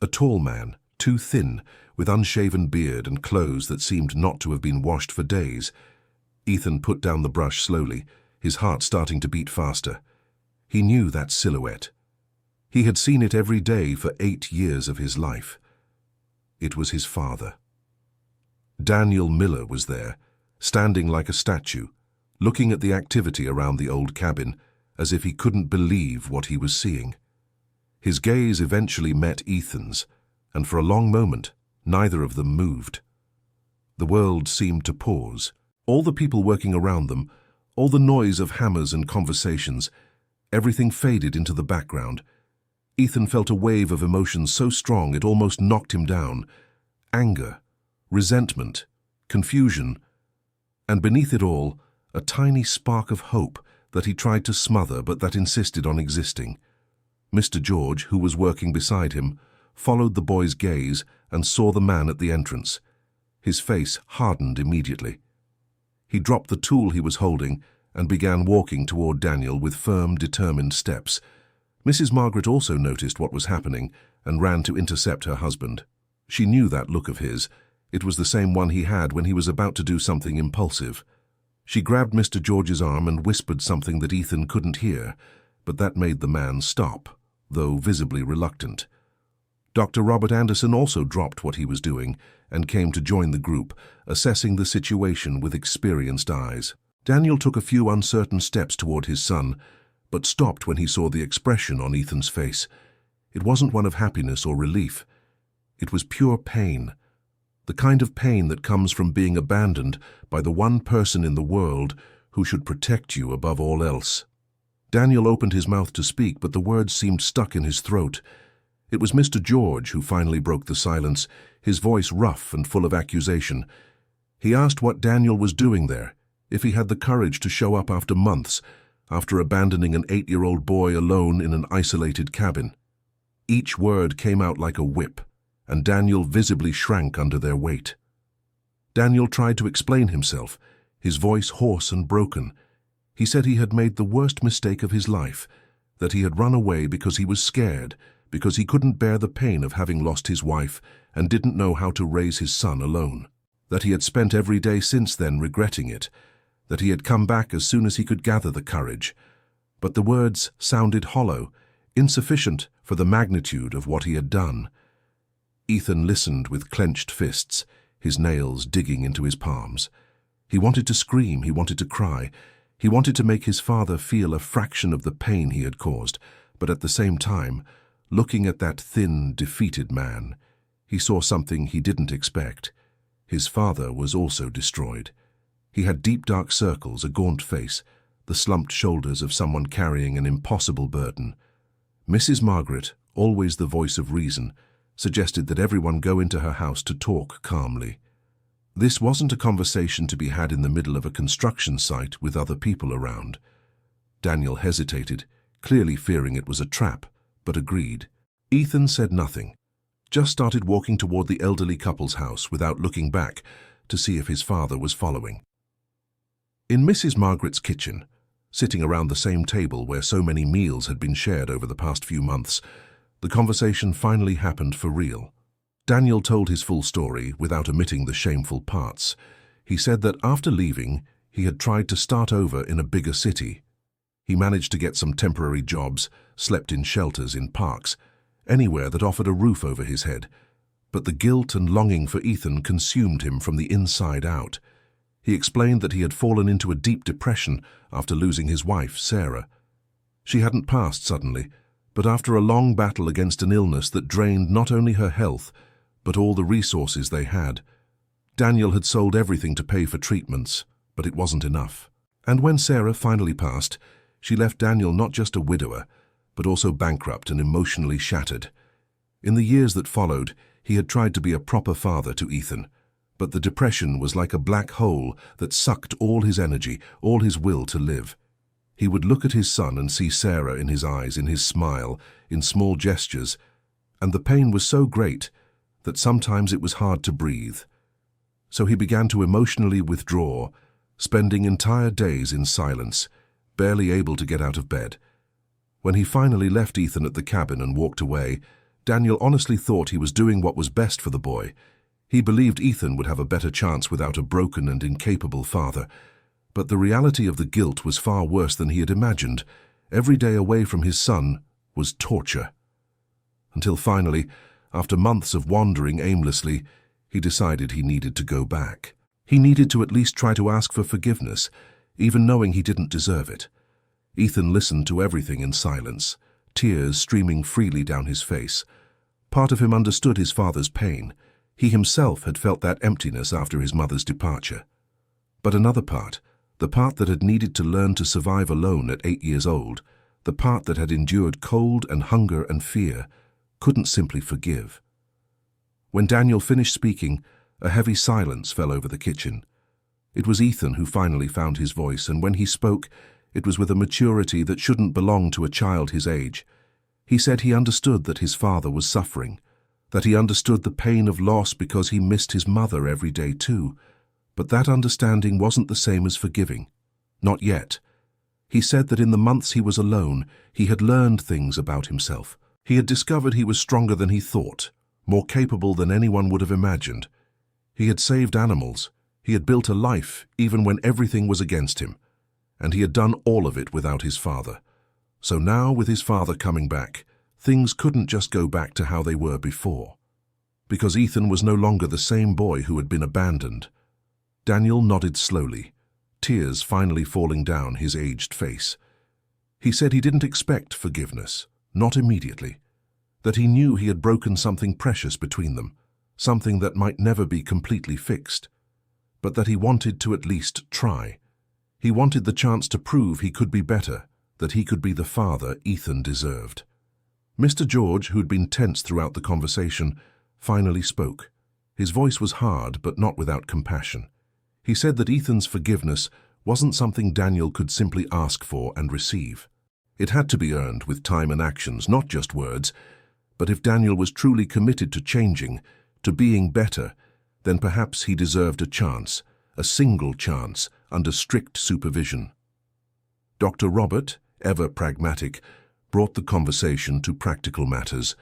A tall man, too thin, with unshaven beard and clothes that seemed not to have been washed for days. Ethan put down the brush slowly, his heart starting to beat faster. He knew that silhouette. He had seen it every day for 8 years of his life. It was his father. Daniel Miller was there, standing like a statue, looking at the activity around the old cabin, as if he couldn't believe what he was seeing. His gaze eventually met Ethan's, and for a long moment, neither of them moved. The world seemed to pause. All the people working around them, all the noise of hammers and conversations, everything faded into the background. Ethan felt a wave of emotion so strong it almost knocked him down. Anger, resentment, confusion, and beneath it all, a tiny spark of hope that he tried to smother but that insisted on existing. Mr. George, who was working beside him, followed the boy's gaze and saw the man at the entrance. His face hardened immediately. He dropped the tool he was holding and began walking toward Daniel with firm, determined steps. Mrs. Margaret also noticed what was happening and ran to intercept her husband. She knew that look of his. It was the same one he had when he was about to do something impulsive. She grabbed Mr. George's arm and whispered something that Ethan couldn't hear, but that made the man stop, though visibly reluctant. Dr. Robert Anderson also dropped what he was doing and came to join the group, assessing the situation with experienced eyes. Daniel took a few uncertain steps toward his son, but stopped when he saw the expression on Ethan's face. It wasn't one of happiness or relief. It was pure pain. The kind of pain that comes from being abandoned by the one person in the world who should protect you above all else. Daniel opened his mouth to speak, but the words seemed stuck in his throat. It was Mr. George who finally broke the silence, his voice rough and full of accusation. He asked what Daniel was doing there, if he had the courage to show up after months, after abandoning an 8-year-old boy alone in an isolated cabin. Each word came out like a whip, and Daniel visibly shrank under their weight. Daniel tried to explain himself, his voice hoarse and broken. He said he had made the worst mistake of his life, that he had run away because he was scared, because he couldn't bear the pain of having lost his wife and didn't know how to raise his son alone, that he had spent every day since then regretting it, that he had come back as soon as he could gather the courage. But the words sounded hollow, insufficient for the magnitude of what he had done. Ethan listened with clenched fists, his nails digging into his palms. He wanted to scream, he wanted to cry. He wanted to make his father feel a fraction of the pain he had caused, but at the same time, looking at that thin, defeated man, he saw something he didn't expect. His father was also destroyed. He had deep dark circles, a gaunt face, the slumped shoulders of someone carrying an impossible burden. Mrs. Margaret, always the voice of reason, suggested that everyone go into her house to talk calmly. This wasn't a conversation to be had in the middle of a construction site with other people around. Daniel hesitated, clearly fearing it was a trap, but agreed. Ethan said nothing, just started walking toward the elderly couple's house without looking back to see if his father was following. In Mrs. Margaret's kitchen, sitting around the same table where so many meals had been shared over the past few months, the conversation finally happened for real. Daniel told his full story without omitting the shameful parts. He said that after leaving, he had tried to start over in a bigger city. He managed to get some temporary jobs, slept in shelters, in parks, anywhere that offered a roof over his head. But the guilt and longing for Ethan consumed him from the inside out. He explained that he had fallen into a deep depression after losing his wife, Sarah. She hadn't passed suddenly, but after a long battle against an illness that drained not only her health, but all the resources they had. Daniel had sold everything to pay for treatments, but it wasn't enough. And when Sarah finally passed, she left Daniel not just a widower, but also bankrupt and emotionally shattered. In the years that followed, he had tried to be a proper father to Ethan, but the depression was like a black hole that sucked all his energy, all his will to live. He would look at his son and see Sarah in his eyes, in his smile, in small gestures, and the pain was so great that sometimes it was hard to breathe. So he began to emotionally withdraw, spending entire days in silence, barely able to get out of bed. When he finally left Ethan at the cabin and walked away, Daniel honestly thought he was doing what was best for the boy. He believed Ethan would have a better chance without a broken and incapable father. But the reality of the guilt was far worse than he had imagined. Every day away from his son was torture. Until finally, after months of wandering aimlessly, he decided he needed to go back. He needed to at least try to ask for forgiveness, even knowing he didn't deserve it. Ethan listened to everything in silence, tears streaming freely down his face. Part of him understood his father's pain. He himself had felt that emptiness after his mother's departure. But another part, the part that had needed to learn to survive alone at 8 years old, the part that had endured cold and hunger and fear, couldn't simply forgive. When Daniel finished speaking, A heavy silence fell over the kitchen. It was Ethan who finally found his voice, and when he spoke, it was with a maturity that shouldn't belong to a child his age. He said he understood that his father was suffering, that he understood the pain of loss because he missed his mother every day too. But that understanding wasn't the same as forgiving. Not yet. He said that in the months he was alone, he had learned things about himself. He had discovered he was stronger than he thought, more capable than anyone would have imagined. He had saved animals. He had built a life even when everything was against him. And he had done all of it without his father. So now, with his father coming back, things couldn't just go back to how they were before. Because Ethan was no longer the same boy who had been abandoned. Daniel nodded slowly, tears finally falling down his aged face. He said he didn't expect forgiveness, not immediately. That he knew he had broken something precious between them, something that might never be completely fixed. But that he wanted to at least try. He wanted the chance to prove he could be better, that he could be the father Ethan deserved. Mr. George, who'd been tense throughout the conversation, finally spoke. His voice was hard, but not without compassion. He said that Ethan's forgiveness wasn't something Daniel could simply ask for and receive. It had to be earned with time and actions, not just words. But if Daniel was truly committed to changing, to being better, then perhaps he deserved a chance, a single chance, under strict supervision. Dr. Robert, ever pragmatic, brought the conversation to practical matters.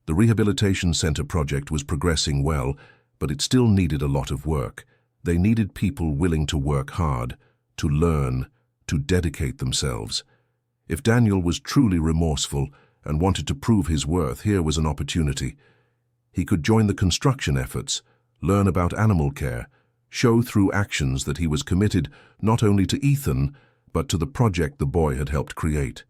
The rehabilitation center project was progressing well, but it still needed a lot of work. They needed people willing to work hard, to learn, to dedicate themselves. If Daniel was truly remorseful and wanted to prove his worth, here was an opportunity. He could join the construction efforts, learn about animal care, show through actions that he was committed not only to Ethan, but to the project the boy had helped create.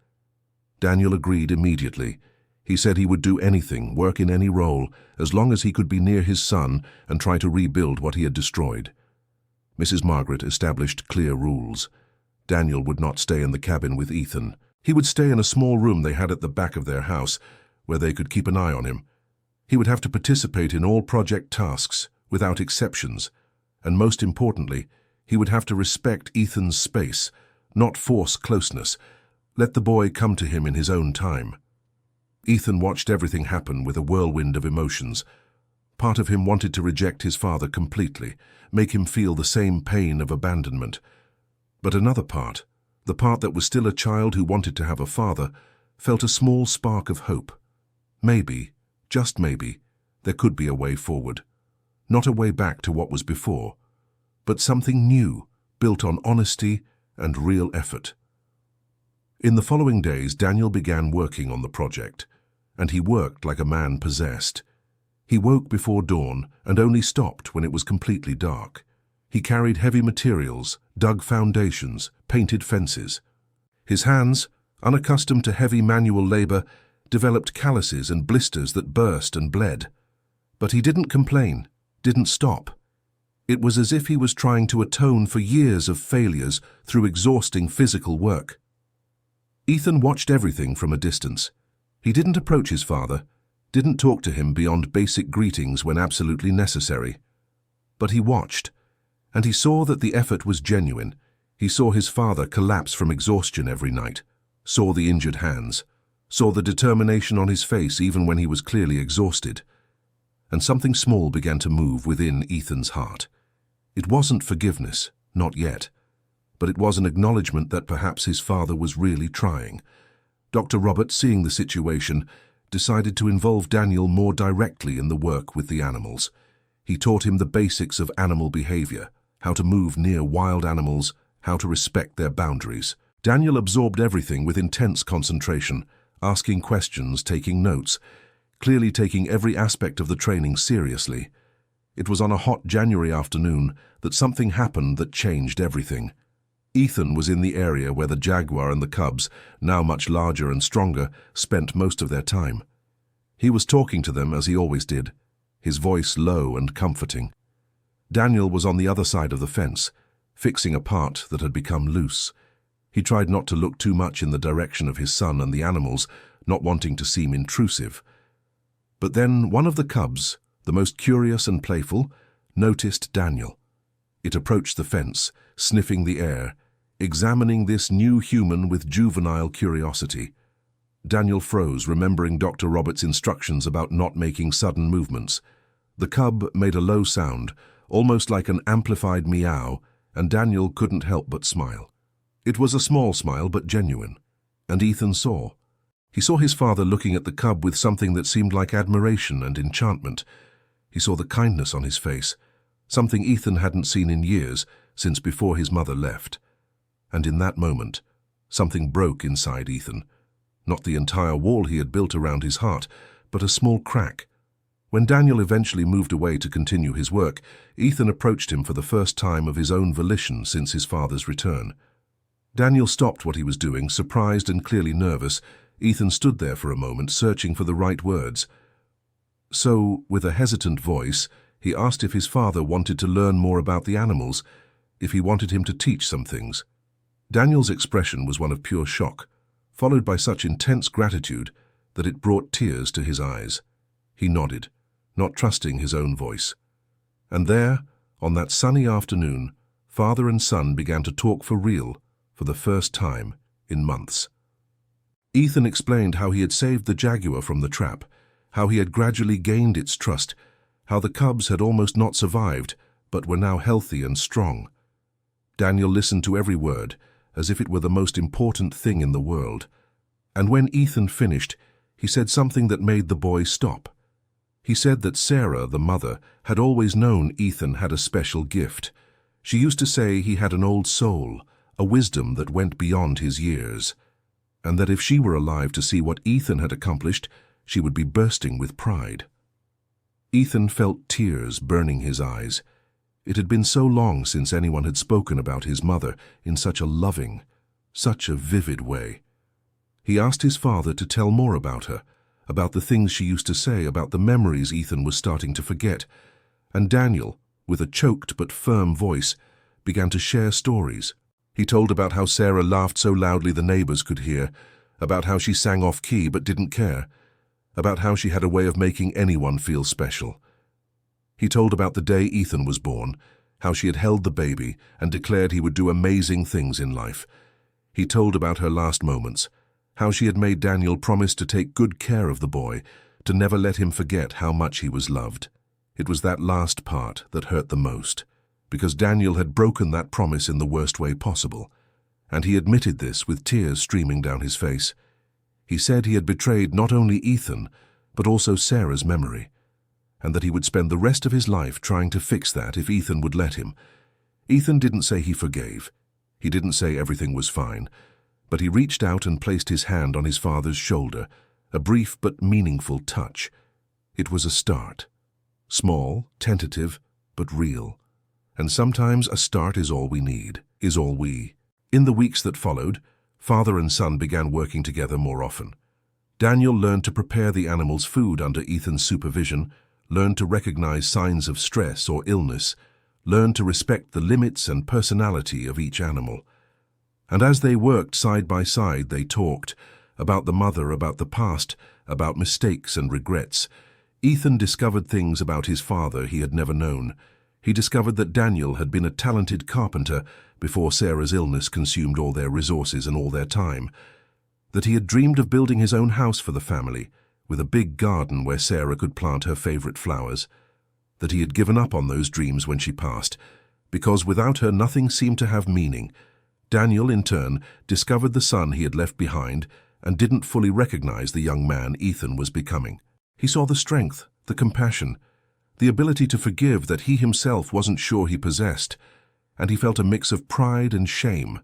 Daniel agreed immediately. He said he would do anything, work in any role, as long as he could be near his son and try to rebuild what he had destroyed. Mrs. Margaret established clear rules. Daniel would not stay in the cabin with Ethan. He would stay in a small room they had at the back of their house, where they could keep an eye on him. He would have to participate in all project tasks, without exceptions, and most importantly, he would have to respect Ethan's space, not force closeness. Let the boy come to him in his own time. Ethan watched everything happen with a whirlwind of emotions. Part of him wanted to reject his father completely, make him feel the same pain of abandonment. But another part, the part that was still a child who wanted to have a father, felt a small spark of hope. Maybe, just maybe, there could be a way forward. Not a way back to what was before, but something new, built on honesty and real effort. In the following days, Daniel began working on the project, and he worked like a man possessed. He woke before dawn and only stopped when it was completely dark. He carried heavy materials, dug foundations, painted fences. His hands, unaccustomed to heavy manual labor, developed calluses and blisters that burst and bled. But he didn't complain, didn't stop. It was as if he was trying to atone for years of failures through exhausting physical work. Ethan watched everything from a distance. He didn't approach his father, didn't talk to him beyond basic greetings when absolutely necessary. But he watched, and he saw that the effort was genuine. He saw his father collapse from exhaustion every night, saw the injured hands, saw the determination on his face even when he was clearly exhausted. And something small began to move within Ethan's heart. It wasn't forgiveness, not yet, but it was an acknowledgement that perhaps his father was really trying. Dr. Robert, seeing the situation, decided to involve Daniel more directly in the work with the animals. He taught him the basics of animal behavior, how to move near wild animals, how to respect their boundaries. Daniel absorbed everything with intense concentration, asking questions, taking notes, clearly taking every aspect of the training seriously. It was on a hot January afternoon that something happened that changed everything. Ethan was in the area where the Jaguar and the cubs, now much larger and stronger, spent most of their time. He was talking to them as he always did, his voice low and comforting. Daniel was on the other side of the fence, fixing a part that had become loose. He tried not to look too much in the direction of his son and the animals, not wanting to seem intrusive. But then one of the cubs, the most curious and playful, noticed Daniel. It approached the fence, sniffing the air, examining this new human with juvenile curiosity. Daniel froze, remembering Dr. Roberts' instructions about not making sudden movements. The cub made a low sound, almost like an amplified meow, and Daniel couldn't help but smile. It was a small smile, but genuine. And Ethan saw. He saw his father looking at the cub with something that seemed like admiration and enchantment. He saw the kindness on his face, something Ethan hadn't seen in years, since before his mother left. And in that moment, something broke inside Ethan. Not the entire wall he had built around his heart, but a small crack. When Daniel eventually moved away to continue his work, Ethan approached him for the first time of his own volition since his father's return. Daniel stopped what he was doing, surprised and clearly nervous. Ethan stood there for a moment, searching for the right words. So, with a hesitant voice, he asked if his father wanted to learn more about the animals, if he wanted him to teach some things. Daniel's expression was one of pure shock, followed by such intense gratitude that it brought tears to his eyes. He nodded, not trusting his own voice. And there, on that sunny afternoon, father and son began to talk for real, for the first time in months. Ethan explained how he had saved the Jaguar from the trap, how he had gradually gained its trust, how the cubs had almost not survived, but were now healthy and strong. Daniel listened to every word, as if it were the most important thing in the world. And when Ethan finished, he said something that made the boy stop. He said that Sarah, the mother, had always known Ethan had a special gift. She used to say he had an old soul, a wisdom that went beyond his years, and that if she were alive to see what Ethan had accomplished, she would be bursting with pride. Ethan felt tears burning his eyes. It had been so long since anyone had spoken about his mother in such a loving, such a vivid way. He asked his father to tell more about her, about the things she used to say, about the memories Ethan was starting to forget, and Daniel, with a choked but firm voice, began to share stories. He told about how Sarah laughed so loudly the neighbors could hear, about how she sang off-key but didn't care, about how she had a way of making anyone feel special. He told about the day Ethan was born, how she had held the baby and declared he would do amazing things in life. He told about her last moments, how she had made Daniel promise to take good care of the boy, to never let him forget how much he was loved. It was that last part that hurt the most, because Daniel had broken that promise in the worst way possible, and he admitted this with tears streaming down his face. He said he had betrayed not only Ethan, but also Sarah's memory, and that he would spend the rest of his life trying to fix that if Ethan would let him. Ethan didn't say he forgave. He didn't say everything was fine, but he reached out and placed his hand on his father's shoulder, a brief but meaningful touch. It was a start. Small, tentative, but real. And sometimes a start is all we need, is all we. In the weeks that followed, father and son began working together more often. Daniel learned to prepare the animals' food under Ethan's supervision, learned to recognize signs of stress or illness, learned to respect the limits and personality of each animal. And as they worked side by side, they talked about the mother, about the past, about mistakes and regrets. Ethan discovered things about his father he had never known. He discovered that Daniel had been a talented carpenter before Sarah's illness consumed all their resources and all their time, that he had dreamed of building his own house for the family, with a big garden where Sarah could plant her favorite flowers, that he had given up on those dreams when she passed, because without her nothing seemed to have meaning. Daniel, in turn, discovered the son he had left behind and didn't fully recognize the young man Ethan was becoming. He saw the strength, the compassion, the ability to forgive that he himself wasn't sure he possessed, and he felt a mix of pride and shame.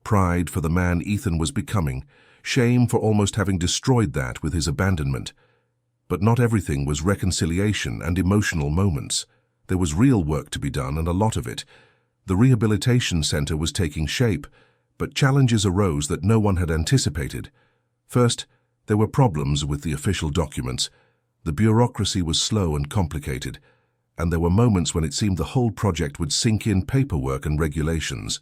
Pride for the man Ethan was becoming, shame for almost having destroyed that with his abandonment. But not everything was reconciliation and emotional moments. There was real work to be done, and a lot of it. The rehabilitation center was taking shape, but challenges arose that no one had anticipated. First, there were problems with the official documents. The bureaucracy was slow and complicated, and there were moments when it seemed the whole project would sink in paperwork and regulations.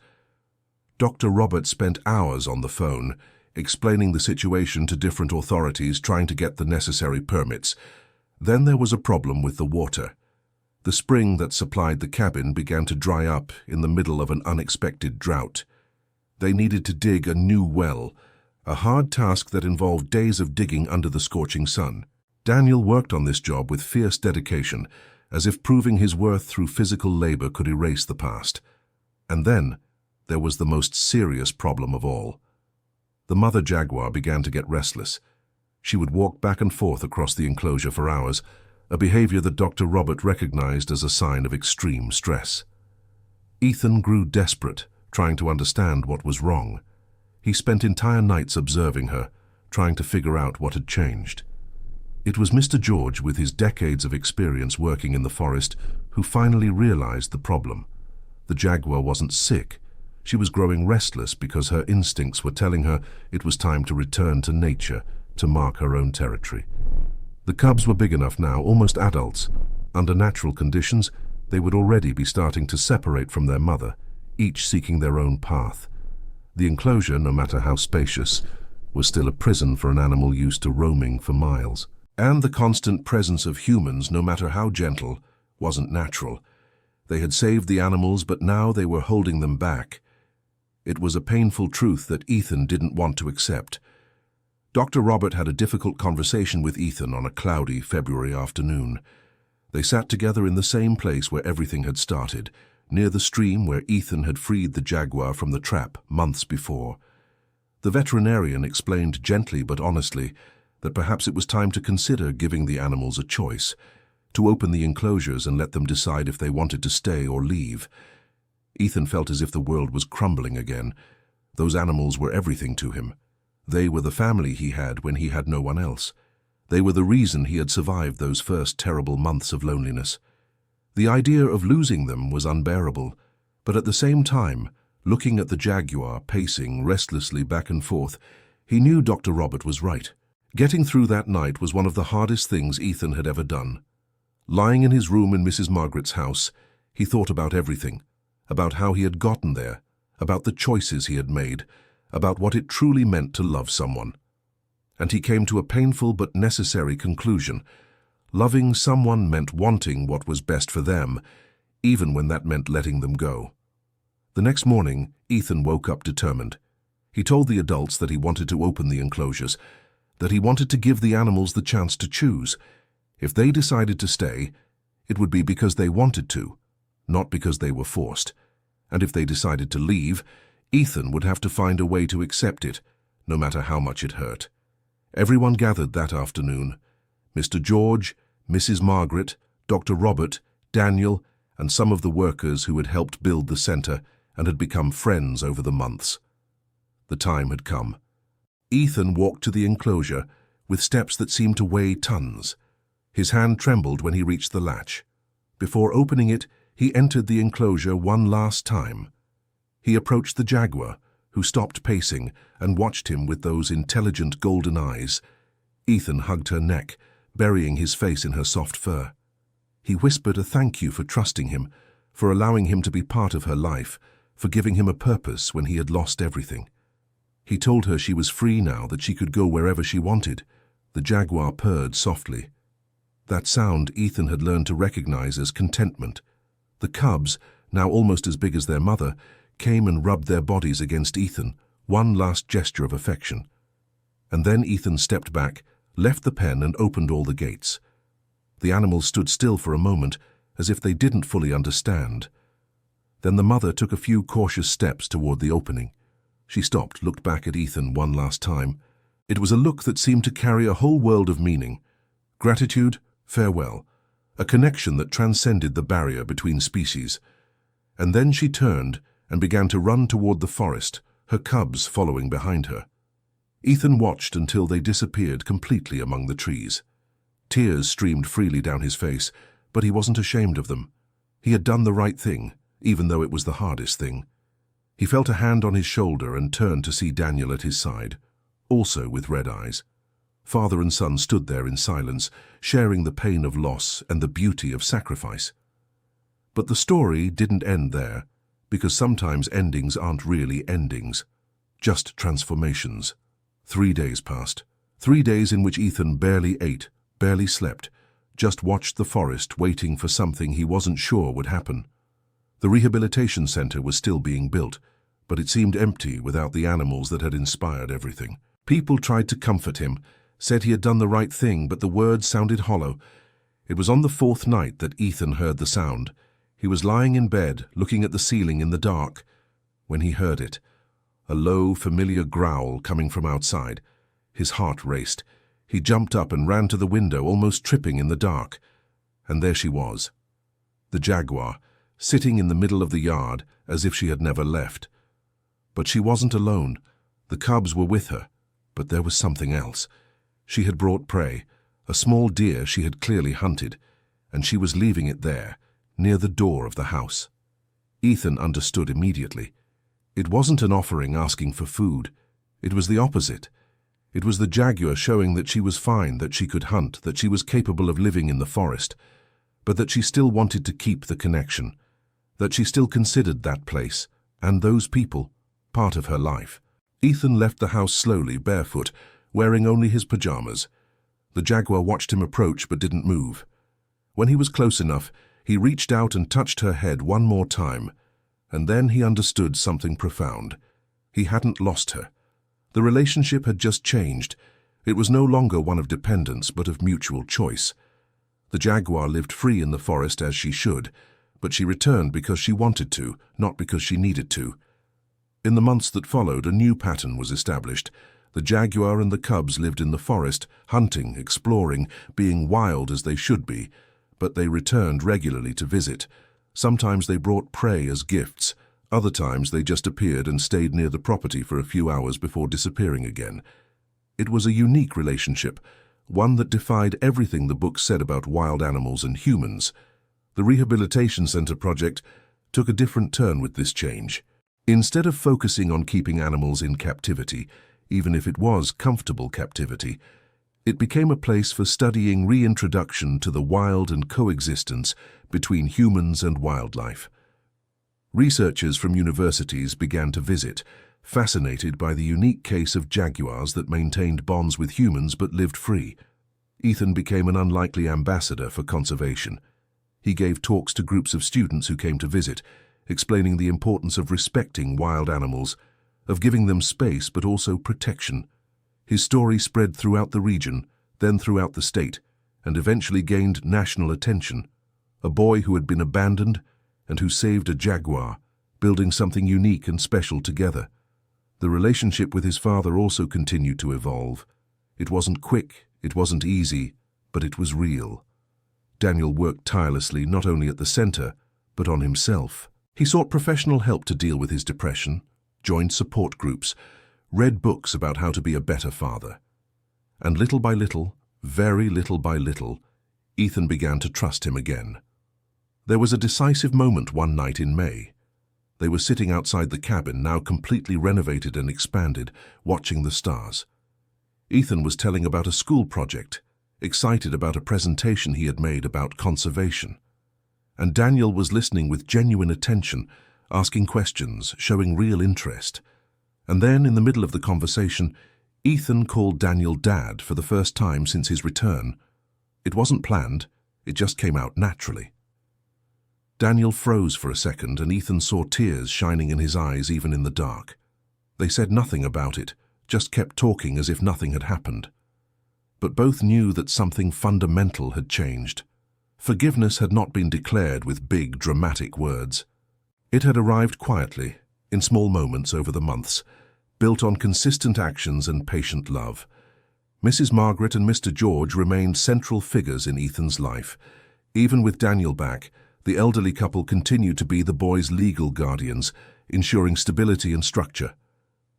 Dr. Roberts spent hours on the phone, explaining the situation to different authorities, trying to get the necessary permits. Then there was a problem with the water. The spring that supplied the cabin began to dry up in the middle of an unexpected drought. They needed to dig a new well, a hard task that involved days of digging under the scorching sun. Daniel worked on this job with fierce dedication, as if proving his worth through physical labor could erase the past. And then, there was the most serious problem of all. The mother jaguar began to get restless. She would walk back and forth across the enclosure for hours, a behavior that Dr. Robert recognized as a sign of extreme stress. Ethan grew desperate, trying to understand what was wrong. He spent entire nights observing her, trying to figure out what had changed. It was Mr. George, with his decades of experience working in the forest, who finally realized the problem. The jaguar wasn't sick. She was growing restless because her instincts were telling her it was time to return to nature, to mark her own territory. The cubs were big enough now, almost adults. Under natural conditions, they would already be starting to separate from their mother, each seeking their own path. The enclosure, no matter how spacious, was still a prison for an animal used to roaming for miles. And the constant presence of humans, no matter how gentle, wasn't natural. They had saved the animals, but now they were holding them back. It was a painful truth that Ethan didn't want to accept. Dr. Robert had a difficult conversation with Ethan on a cloudy February afternoon. They sat together in the same place where everything had started, near the stream where Ethan had freed the jaguar from the trap months before. The veterinarian explained gently but honestly that perhaps it was time to consider giving the animals a choice, to open the enclosures and let them decide if they wanted to stay or leave. Ethan felt as if the world was crumbling again. Those animals were everything to him. They were the family he had when he had no one else. They were the reason he had survived those first terrible months of loneliness. The idea of losing them was unbearable, but at the same time, looking at the jaguar pacing restlessly back and forth, he knew Dr. Robert was right. Getting through that night was one of the hardest things Ethan had ever done. Lying in his room in Mrs. Margaret's house, he thought about everything, about how he had gotten there, about the choices he had made, about what it truly meant to love someone. And he came to a painful but necessary conclusion. Loving someone meant wanting what was best for them, even when that meant letting them go. The next morning, Ethan woke up determined. He told the adults that he wanted to open the enclosures, that he wanted to give the animals the chance to choose. If they decided to stay, it would be because they wanted to, not because they were forced. And if they decided to leave, Ethan would have to find a way to accept it, no matter how much it hurt. Everyone gathered that afternoon. Mr. George, Mrs. Margaret, Dr. Robert, Daniel, and some of the workers who had helped build the center and had become friends over the months. The time had come. Ethan walked to the enclosure with steps that seemed to weigh tons. His hand trembled when he reached the latch. Before opening it, he entered the enclosure one last time. He approached the jaguar, who stopped pacing and watched him with those intelligent golden eyes. Ethan hugged her neck, burying his face in her soft fur. He whispered a thank you for trusting him, for allowing him to be part of her life, for giving him a purpose when he had lost everything. He told her she was free now, that she could go wherever she wanted. The jaguar purred softly. That sound Ethan had learned to recognize as contentment. The cubs, now almost as big as their mother, came and rubbed their bodies against Ethan, one last gesture of affection. And then Ethan stepped back, left the pen and opened all the gates. The animals stood still for a moment, as if they didn't fully understand. Then the mother took a few cautious steps toward the opening. She stopped, looked back at Ethan one last time. It was a look that seemed to carry a whole world of meaning. Gratitude, farewell, a connection that transcended the barrier between species. And then she turned and began to run toward the forest, her cubs following behind her. Ethan watched until they disappeared completely among the trees. Tears streamed freely down his face, but he wasn't ashamed of them. He had done the right thing, even though it was the hardest thing. He felt a hand on his shoulder and turned to see Daniel at his side, also with red eyes. Father and son stood there in silence, sharing the pain of loss and the beauty of sacrifice. But the story didn't end there, because sometimes endings aren't really endings, just transformations. 3 days passed. 3 days in which Ethan barely ate, barely slept, just watched the forest waiting for something he wasn't sure would happen. The rehabilitation center was still being built, but it seemed empty without the animals that had inspired everything. People tried to comfort him, said he had done the right thing, but the words sounded hollow. It was on the fourth night that Ethan heard the sound. He was lying in bed, looking at the ceiling in the dark, when he heard it. A low, familiar growl coming from outside. His heart raced. He jumped up and ran to the window, almost tripping in the dark. And there she was, the Jaguar, sitting in the middle of the yard as if she had never left. But she wasn't alone. The cubs were with her, but there was something else. She had brought prey, a small deer she had clearly hunted, and she was leaving it there, near the door of the house. Ethan understood immediately. It wasn't an offering asking for food. It was the opposite. It was the Jaguar showing that she was fine, that she could hunt, that she was capable of living in the forest, but that she still wanted to keep the connection, that she still considered that place, and those people, part of her life. Ethan left the house slowly, barefoot, wearing only his pajamas. The Jaguar watched him approach but didn't move. When he was close enough, he reached out and touched her head one more time, and then he understood something profound. He hadn't lost her. The relationship had just changed. It was no longer one of dependence, but of mutual choice. The Jaguar lived free in the forest as she should, but she returned because she wanted to, not because she needed to. In the months that followed, a new pattern was established. The Jaguar and the cubs lived in the forest, hunting, exploring, being wild as they should be, but they returned regularly to visit. Sometimes they brought prey as gifts. Other times they just appeared and stayed near the property for a few hours before disappearing again. It was a unique relationship, one that defied everything the book said about wild animals and humans. The Rehabilitation Center project took a different turn with this change. Instead of focusing on keeping animals in captivity, even if it was comfortable captivity, it became a place for studying reintroduction to the wild and coexistence between humans and wildlife. Researchers from universities began to visit, fascinated by the unique case of jaguars that maintained bonds with humans but lived free. Ethan became an unlikely ambassador for conservation. He gave talks to groups of students who came to visit, explaining the importance of respecting wild animals, of giving them space but also protection. His story spread throughout the region, then throughout the state, and eventually gained national attention. A boy who had been abandoned and who saved a jaguar, building something unique and special together. The relationship with his father also continued to evolve. It wasn't quick, it wasn't easy, but it was real. Daniel worked tirelessly not only at the center, but on himself. He sought professional help to deal with his depression, joined support groups, read books about how to be a better father. And little by little, very little by little, Ethan began to trust him again. There was a decisive moment one night in May. They were sitting outside the cabin, now completely renovated and expanded, watching the stars. Ethan was telling about a school project, excited about a presentation he had made about conservation. And Daniel was listening with genuine attention, asking questions, showing real interest. And then, in the middle of the conversation, Ethan called Daniel Dad for the first time since his return. It wasn't planned, it just came out naturally. Daniel froze for a second, and Ethan saw tears shining in his eyes even in the dark. They said nothing about it, just kept talking as if nothing had happened. But both knew that something fundamental had changed. Forgiveness had not been declared with big, dramatic words. It had arrived quietly, in small moments over the months, built on consistent actions and patient love. Mrs. Margaret and Mr. George remained central figures in Ethan's life. Even with Daniel back, the elderly couple continued to be the boy's legal guardians, ensuring stability and structure.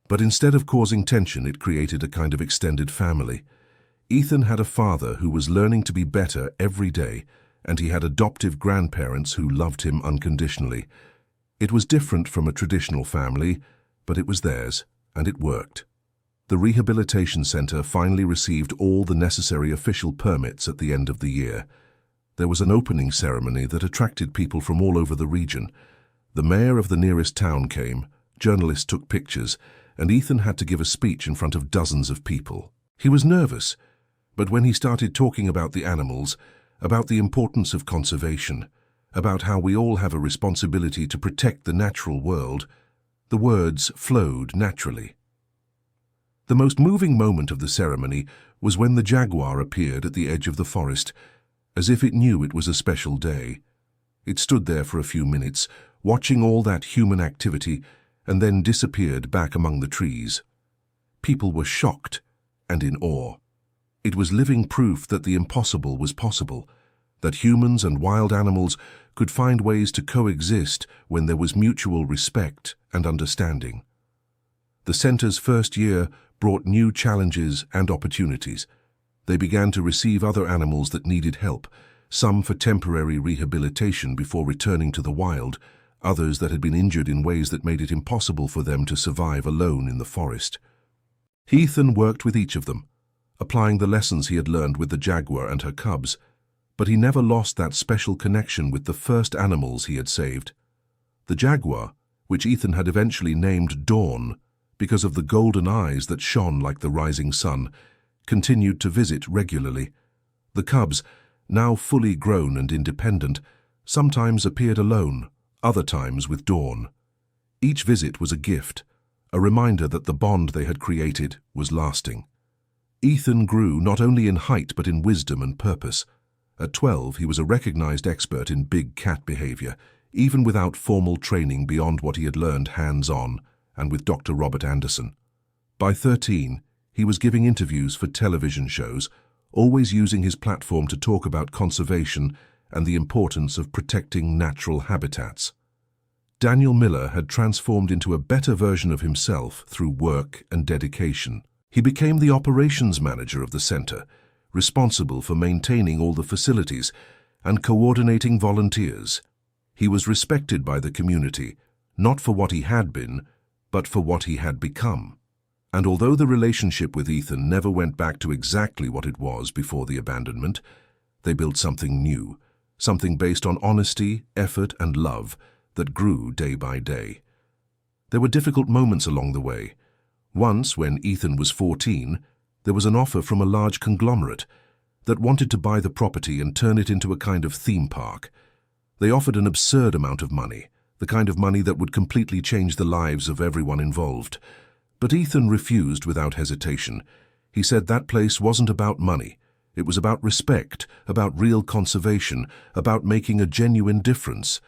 But instead of causing tension, it created a kind of extended family. Ethan had a father who was learning to be better every day, and he had adoptive grandparents who loved him unconditionally. It was different from a traditional family, but it was theirs, and it worked. The Rehabilitation Center finally received all the necessary official permits at the end of the year. There was an opening ceremony that attracted people from all over the region. The mayor of the nearest town came, journalists took pictures, and Ethan had to give a speech in front of dozens of people. He was nervous, but when he started talking about the animals, about the importance of conservation, about how we all have a responsibility to protect the natural world. The words flowed naturally. The most moving moment of the ceremony was when the jaguar appeared at the edge of the forest, as if it knew it was a special day. It stood there for a few minutes, watching all that human activity, and then disappeared back among the trees. People were shocked and in awe. It was living proof that the impossible was possible, that humans and wild animals could find ways to coexist when there was mutual respect and understanding. The center's first year brought new challenges and opportunities. They began to receive other animals that needed help, some for temporary rehabilitation before returning to the wild, others that had been injured in ways that made it impossible for them to survive alone in the forest. Ethan worked with each of them, applying the lessons he had learned with the jaguar and her cubs, but he never lost that special connection with the first animals he had saved. The jaguar, which Ethan had eventually named Dawn because of the golden eyes that shone like the rising sun, continued to visit regularly. The cubs, now fully grown and independent, sometimes appeared alone, other times with Dawn. Each visit was a gift, a reminder that the bond they had created was lasting. Ethan grew not only in height but in wisdom and purpose. At 12, he was a recognized expert in big cat behavior, even without formal training beyond what he had learned hands-on and with Dr. Robert Anderson. By 13, he was giving interviews for television shows, always using his platform to talk about conservation and the importance of protecting natural habitats. Daniel Miller had transformed into a better version of himself through work and dedication. He became the operations manager of the center, responsible for maintaining all the facilities and coordinating volunteers. He was respected by the community, not for what he had been, but for what he had become. And although the relationship with Ethan never went back to exactly what it was before the abandonment, they built something new, something based on honesty, effort, and love that grew day by day. There were difficult moments along the way. Once, when Ethan was 14, there was an offer from a large conglomerate that wanted to buy the property and turn it into a kind of theme park. They offered an absurd amount of money, the kind of money that would completely change the lives of everyone involved. But Ethan refused without hesitation. He said that place wasn't about money. It was about respect, about real conservation, about making a genuine difference.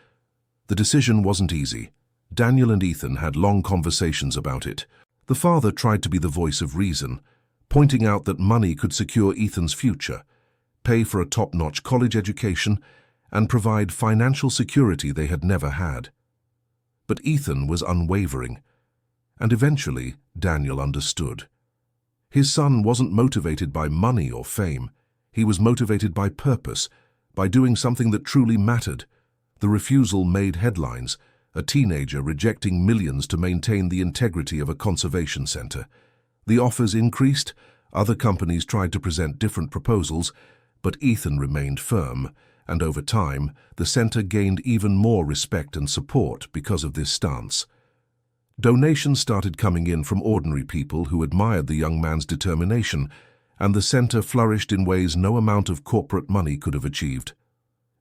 The decision wasn't easy. Daniel and Ethan had long conversations about it. The father tried to be the voice of reason, pointing out that money could secure Ethan's future, pay for a top-notch college education, and provide financial security they had never had. But Ethan was unwavering, and eventually Daniel understood. His son wasn't motivated by money or fame. He was motivated by purpose, by doing something that truly mattered. The refusal made headlines, a teenager rejecting millions to maintain the integrity of a conservation center. The offers increased, other companies tried to present different proposals, but Ethan remained firm, and over time, the center gained even more respect and support because of this stance. Donations started coming in from ordinary people who admired the young man's determination, and the center flourished in ways no amount of corporate money could have achieved.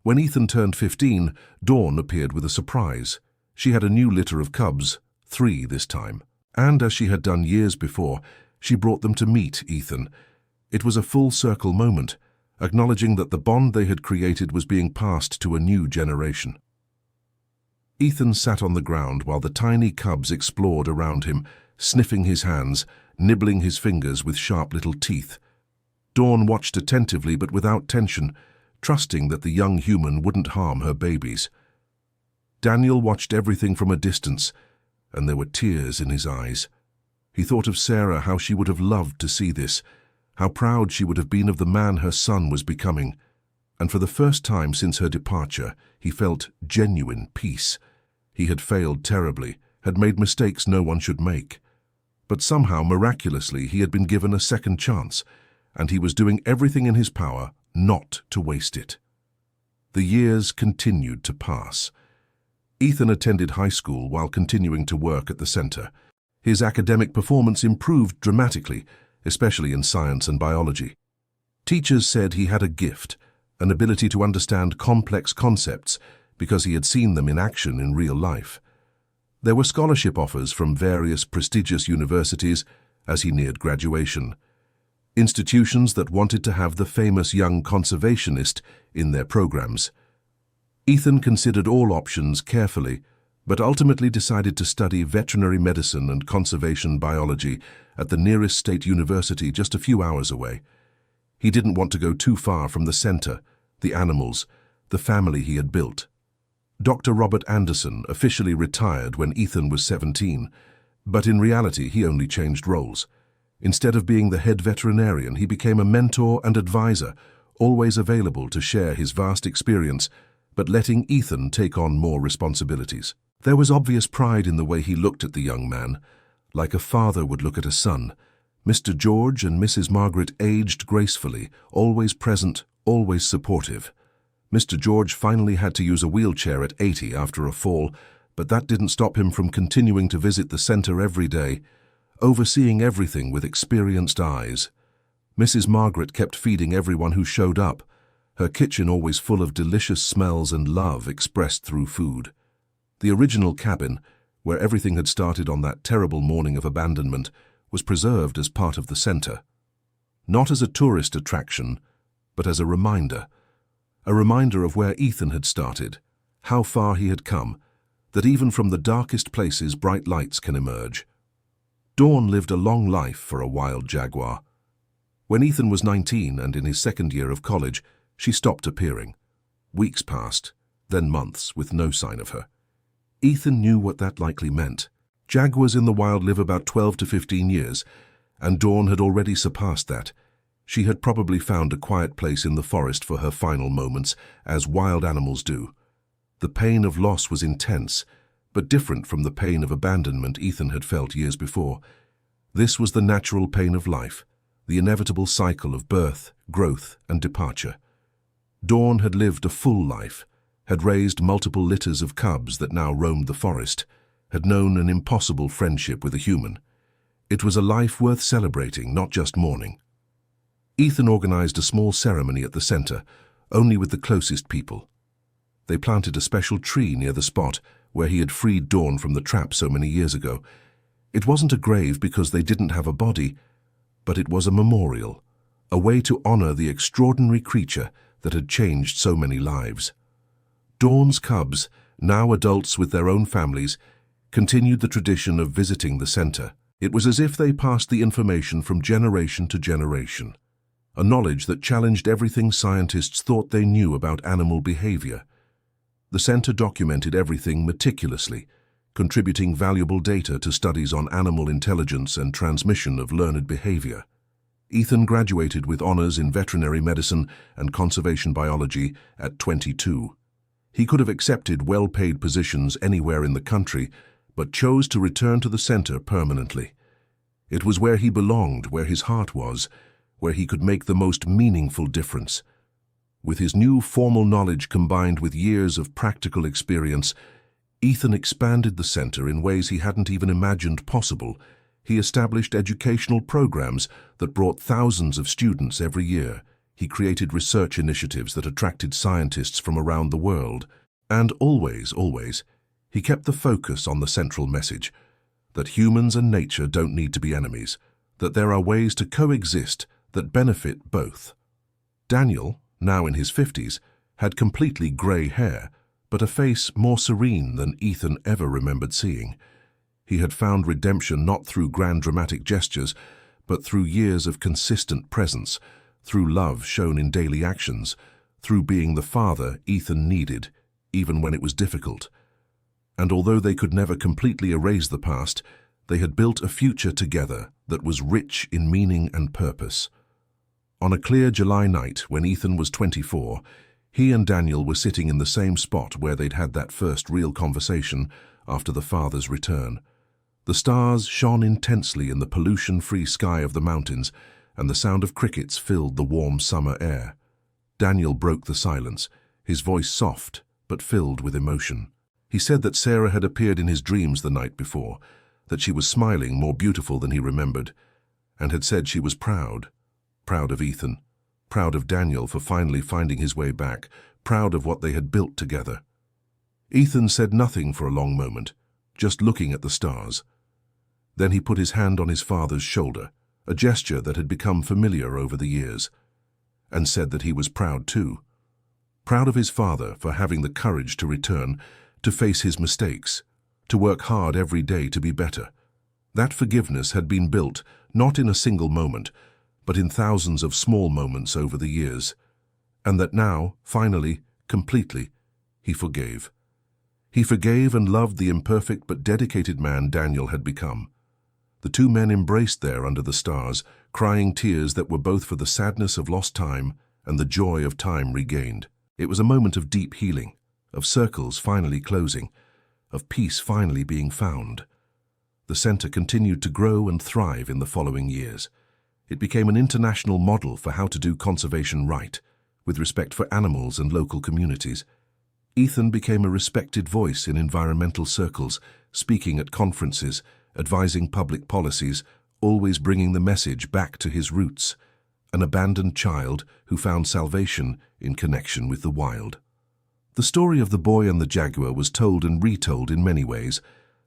When Ethan turned 15, Dawn appeared with a surprise. She had a new litter of cubs, 3 this time. And as she had done years before, she brought them to meet Ethan. It was a full-circle moment, acknowledging that the bond they had created was being passed to a new generation. Ethan sat on the ground while the tiny cubs explored around him, sniffing his hands, nibbling his fingers with sharp little teeth. Dawn watched attentively but without tension, trusting that the young human wouldn't harm her babies. Daniel watched everything from a distance, and there were tears in his eyes. He thought of Sarah, how she would have loved to see this, how proud she would have been of the man her son was becoming. And for the first time since her departure, he felt genuine peace. He had failed terribly, had made mistakes no one should make. But somehow, miraculously, he had been given a second chance, and he was doing everything in his power not to waste it. The years continued to pass. Ethan attended high school while continuing to work at the center. His academic performance improved dramatically, especially in science and biology. Teachers said he had a gift an ability to understand complex concepts because he had seen them in action in real life. There were scholarship offers from various prestigious universities as he neared graduation, institutions that wanted to have the famous young conservationist in their programs. Ethan considered all options carefully, but ultimately decided to study veterinary medicine and conservation biology at the nearest state university just a few hours away. He didn't want to go too far from the center, the animals, the family he had built. Dr. Robert Anderson officially retired when Ethan was 17, but in reality he only changed roles. Instead of being the head veterinarian, he became a mentor and advisor, always available to share his vast experience, but letting Ethan take on more responsibilities. There was obvious pride in the way he looked at the young man, like a father would look at a son. Mr. George and Mrs. Margaret aged gracefully, always present, always supportive. Mr. George finally had to use a wheelchair at 80 after a fall, but that didn't stop him from continuing to visit the center every day, overseeing everything with experienced eyes. Mrs. Margaret kept feeding everyone who showed up, her kitchen always full of delicious smells and love expressed through food. The original cabin, where everything had started on that terrible morning of abandonment, was preserved as part of the center. Not as a tourist attraction, but as a reminder of where Ethan had started, how far he had come, that even from the darkest places bright lights can emerge. Dawn lived a long life for a wild jaguar. When Ethan was 19 and in his second year of college, she stopped appearing. Weeks passed, then months, with no sign of her. Ethan knew what that likely meant. Jaguars in the wild live about 12 to 15 years, and Dawn had already surpassed that. She had probably found a quiet place in the forest for her final moments, as wild animals do. The pain of loss was intense, but different from the pain of abandonment Ethan had felt years before. This was the natural pain of life, the inevitable cycle of birth, growth, and departure. Dawn had lived a full life, had raised multiple litters of cubs that now roamed the forest, had known an impossible friendship with a human. It was a life worth celebrating, not just mourning. Ethan organized a small ceremony at the center, only with the closest people. They planted a special tree near the spot where he had freed Dawn from the trap so many years ago. It wasn't a grave because they didn't have a body, but it was a memorial, a way to honor the extraordinary creature that had changed so many lives. Dawn's cubs, now adults with their own families, continued the tradition of visiting the center. It was as if they passed the information from generation to generation, a knowledge that challenged everything scientists thought they knew about animal behavior. The center documented everything meticulously, contributing valuable data to studies on animal intelligence and transmission of learned behavior. Ethan graduated with honors in veterinary medicine and conservation biology at 22. He could have accepted well-paid positions anywhere in the country, but chose to return to the center permanently. It was where he belonged, where his heart was, where he could make the most meaningful difference. With his new formal knowledge combined with years of practical experience, Ethan expanded the center in ways he hadn't even imagined possible. He established educational programs that brought thousands of students every year. He created research initiatives that attracted scientists from around the world. And always, he kept the focus on the central message, that humans and nature don't need to be enemies, that there are ways to coexist that benefit both. Daniel, now in his 50s, had completely grey hair, but a face more serene than Ethan ever remembered seeing. He had found redemption not through grand dramatic gestures, but through years of consistent presence, through love shown in daily actions, through being the father Ethan needed, even when it was difficult. And although they could never completely erase the past, they had built a future together that was rich in meaning and purpose. On a clear July night, when Ethan was 24, he and Daniel were sitting in the same spot where they'd had that first real conversation after the father's return. The stars shone intensely in the pollution-free sky of the mountains, and the sound of crickets filled the warm summer air. Daniel broke the silence, his voice soft but filled with emotion. He said that Sarah had appeared in his dreams the night before, that she was smiling, more beautiful than he remembered, and had said she was proud of Ethan, proud of Daniel for finally finding his way back, proud of what they had built together. Ethan said nothing for a long moment, just looking at the stars. Then he put his hand on his father's shoulder, a gesture that had become familiar over the years, and said that he was proud too. Proud of his father for having the courage to return, to face his mistakes, to work hard every day to be better. That forgiveness had been built, not in a single moment, but in thousands of small moments over the years, and that now, finally, completely, he forgave. He forgave and loved the imperfect but dedicated man Daniel had become. The two men embraced there under the stars, crying tears that were both for the sadness of lost time and the joy of time regained. It was a moment of deep healing, of circles finally closing, of peace finally being found. The center continued to grow and thrive in the following years. It became an international model for how to do conservation right, with respect for animals and local communities. Ethan became a respected voice in environmental circles, speaking at conferences, advising public policies, always bringing the message back to his roots, an abandoned child who found salvation in connection with the wild. The story of the boy and the jaguar was told and retold in many ways.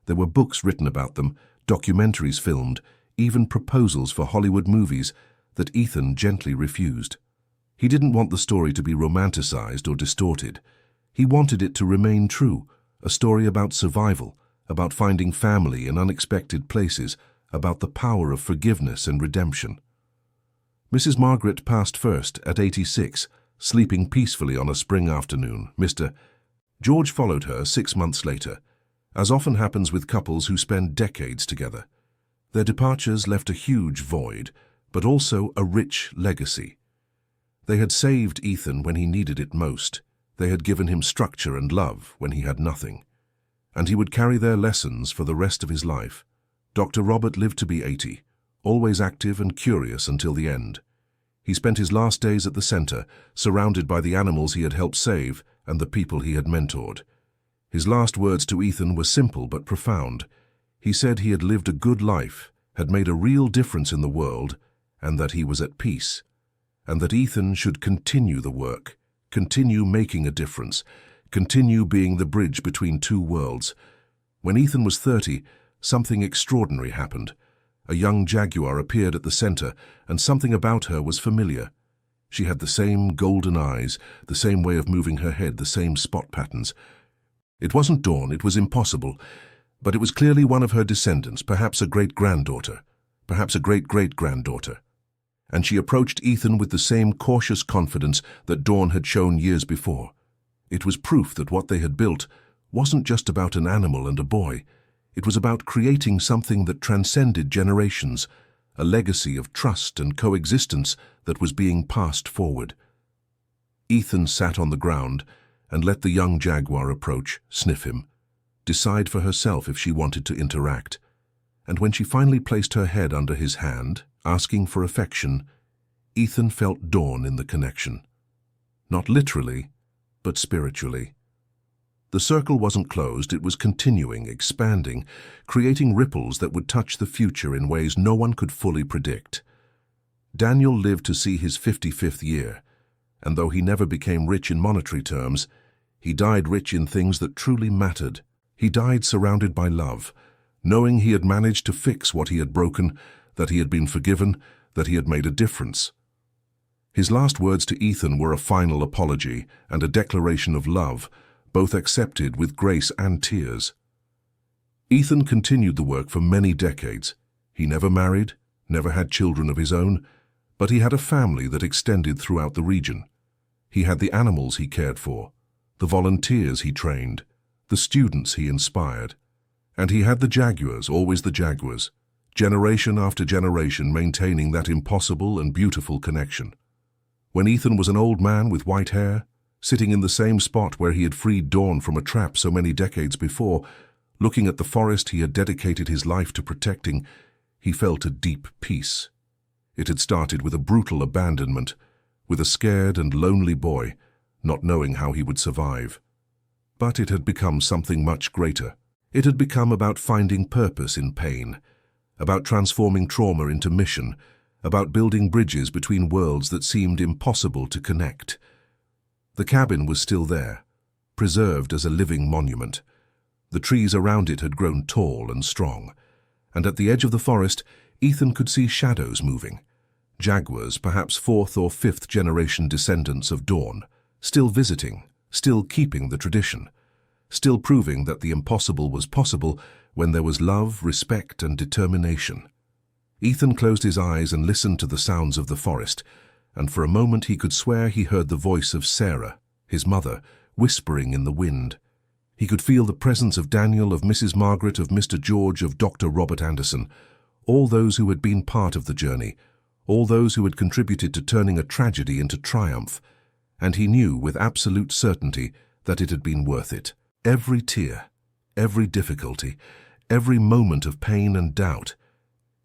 There were books written about them, documentaries filmed, even proposals for Hollywood movies that Ethan gently refused. He didn't want the story to be romanticized or distorted. He wanted it to remain true, a story about survival, about finding family in unexpected places, about the power of forgiveness and redemption. Mrs. Margaret passed first at 86, sleeping peacefully on a spring afternoon. Mr. George followed her 6 months later, as often happens with couples who spend decades together. Their departures left a huge void, but also a rich legacy. They had saved Ethan when he needed it most. They had given him structure and love when he had nothing. And he would carry their lessons for the rest of his life. Dr. Robert lived to be 80, always active and curious until the end. He spent his last days at the center, surrounded by the animals he had helped save and the people he had mentored. His last words to Ethan were simple but profound. He said he had lived a good life, had made a real difference in the world, and that he was at peace. And that Ethan should continue the work, continue making a difference, continue being the bridge between two worlds. When Ethan was 30, something extraordinary happened. A young jaguar appeared at the center, and something about her was familiar. She had the same golden eyes, the same way of moving her head, the same spot patterns. It wasn't Dawn, it was impossible, but it was clearly one of her descendants, perhaps a great-granddaughter, perhaps a great-great-granddaughter. And she approached Ethan with the same cautious confidence that Dawn had shown years before. It was proof that what they had built wasn't just about an animal and a boy. It was about creating something that transcended generations, a legacy of trust and coexistence that was being passed forward. Ethan sat on the ground and let the young jaguar approach, sniff him, decide for herself if she wanted to interact. And when she finally placed her head under his hand, asking for affection, Ethan felt Dawn in the connection. Not literally, but spiritually. The circle wasn't closed, it was continuing, expanding, creating ripples that would touch the future in ways no one could fully predict. Daniel lived to see his 55th year, and though he never became rich in monetary terms, he died rich in things that truly mattered. He died surrounded by love, knowing he had managed to fix what he had broken, that he had been forgiven, that he had made a difference. His last words to Ethan were a final apology and a declaration of love, both accepted with grace and tears. Ethan continued the work for many decades. He never married, never had children of his own, but he had a family that extended throughout the region. He had the animals he cared for, the volunteers he trained, the students he inspired. And he had the jaguars, always the jaguars, generation after generation maintaining that impossible and beautiful connection. When Ethan was an old man with white hair, sitting in the same spot where he had freed Dawn from a trap so many decades before, looking at the forest he had dedicated his life to protecting, he felt a deep peace. It had started with a brutal abandonment, with a scared and lonely boy, not knowing how he would survive. But it had become something much greater. It had become about finding purpose in pain, about transforming trauma into mission, about building bridges between worlds that seemed impossible to connect. The cabin was still there, preserved as a living monument. The trees around it had grown tall and strong, and at the edge of the forest, Ethan could see shadows moving. Jaguars, perhaps fourth or fifth generation descendants of Dawn, still visiting, still keeping the tradition, still proving that the impossible was possible when there was love, respect, and determination. Ethan closed his eyes and listened to the sounds of the forest, and for a moment he could swear he heard the voice of Sarah, his mother, whispering in the wind. He could feel the presence of Daniel, of Mrs. Margaret, of Mr. George, of Dr. Robert Anderson, all those who had been part of the journey, all those who had contributed to turning a tragedy into triumph, and he knew with absolute certainty that it had been worth it. Every tear, every difficulty, every moment of pain and doubt.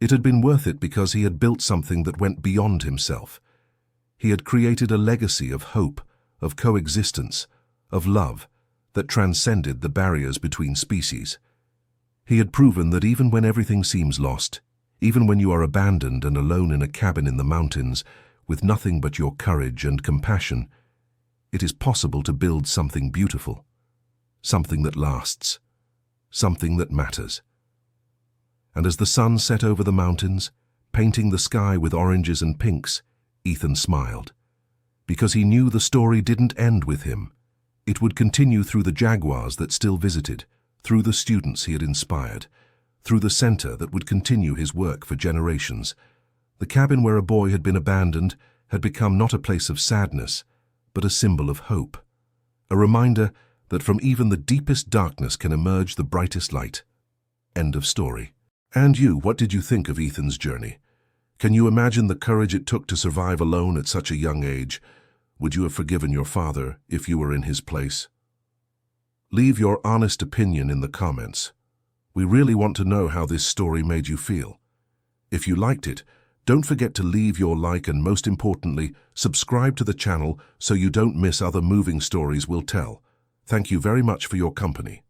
It had been worth it because he had built something that went beyond himself. He had created a legacy of hope, of coexistence, of love, that transcended the barriers between species. He had proven that even when everything seems lost, even when you are abandoned and alone in a cabin in the mountains, with nothing but your courage and compassion, it is possible to build something beautiful, something that lasts, something that matters. And as the sun set over the mountains, painting the sky with oranges and pinks, Ethan smiled, because he knew the story didn't end with him. It would continue through the Jaguars that still visited, through the students he had inspired, through the center that would continue his work for generations. The cabin where a boy had been abandoned had become not a place of sadness, but a symbol of hope, a reminder that from even the deepest darkness can emerge the brightest light. End of story. And you, what did you think of Ethan's journey? Can you imagine the courage it took to survive alone at such a young age? Would you have forgiven your father if you were in his place? Leave your honest opinion in the comments. We really want to know how this story made you feel. If you liked it, don't forget to leave your like and, most importantly, subscribe to the channel so you don't miss other moving stories we'll tell. Thank you very much for your company.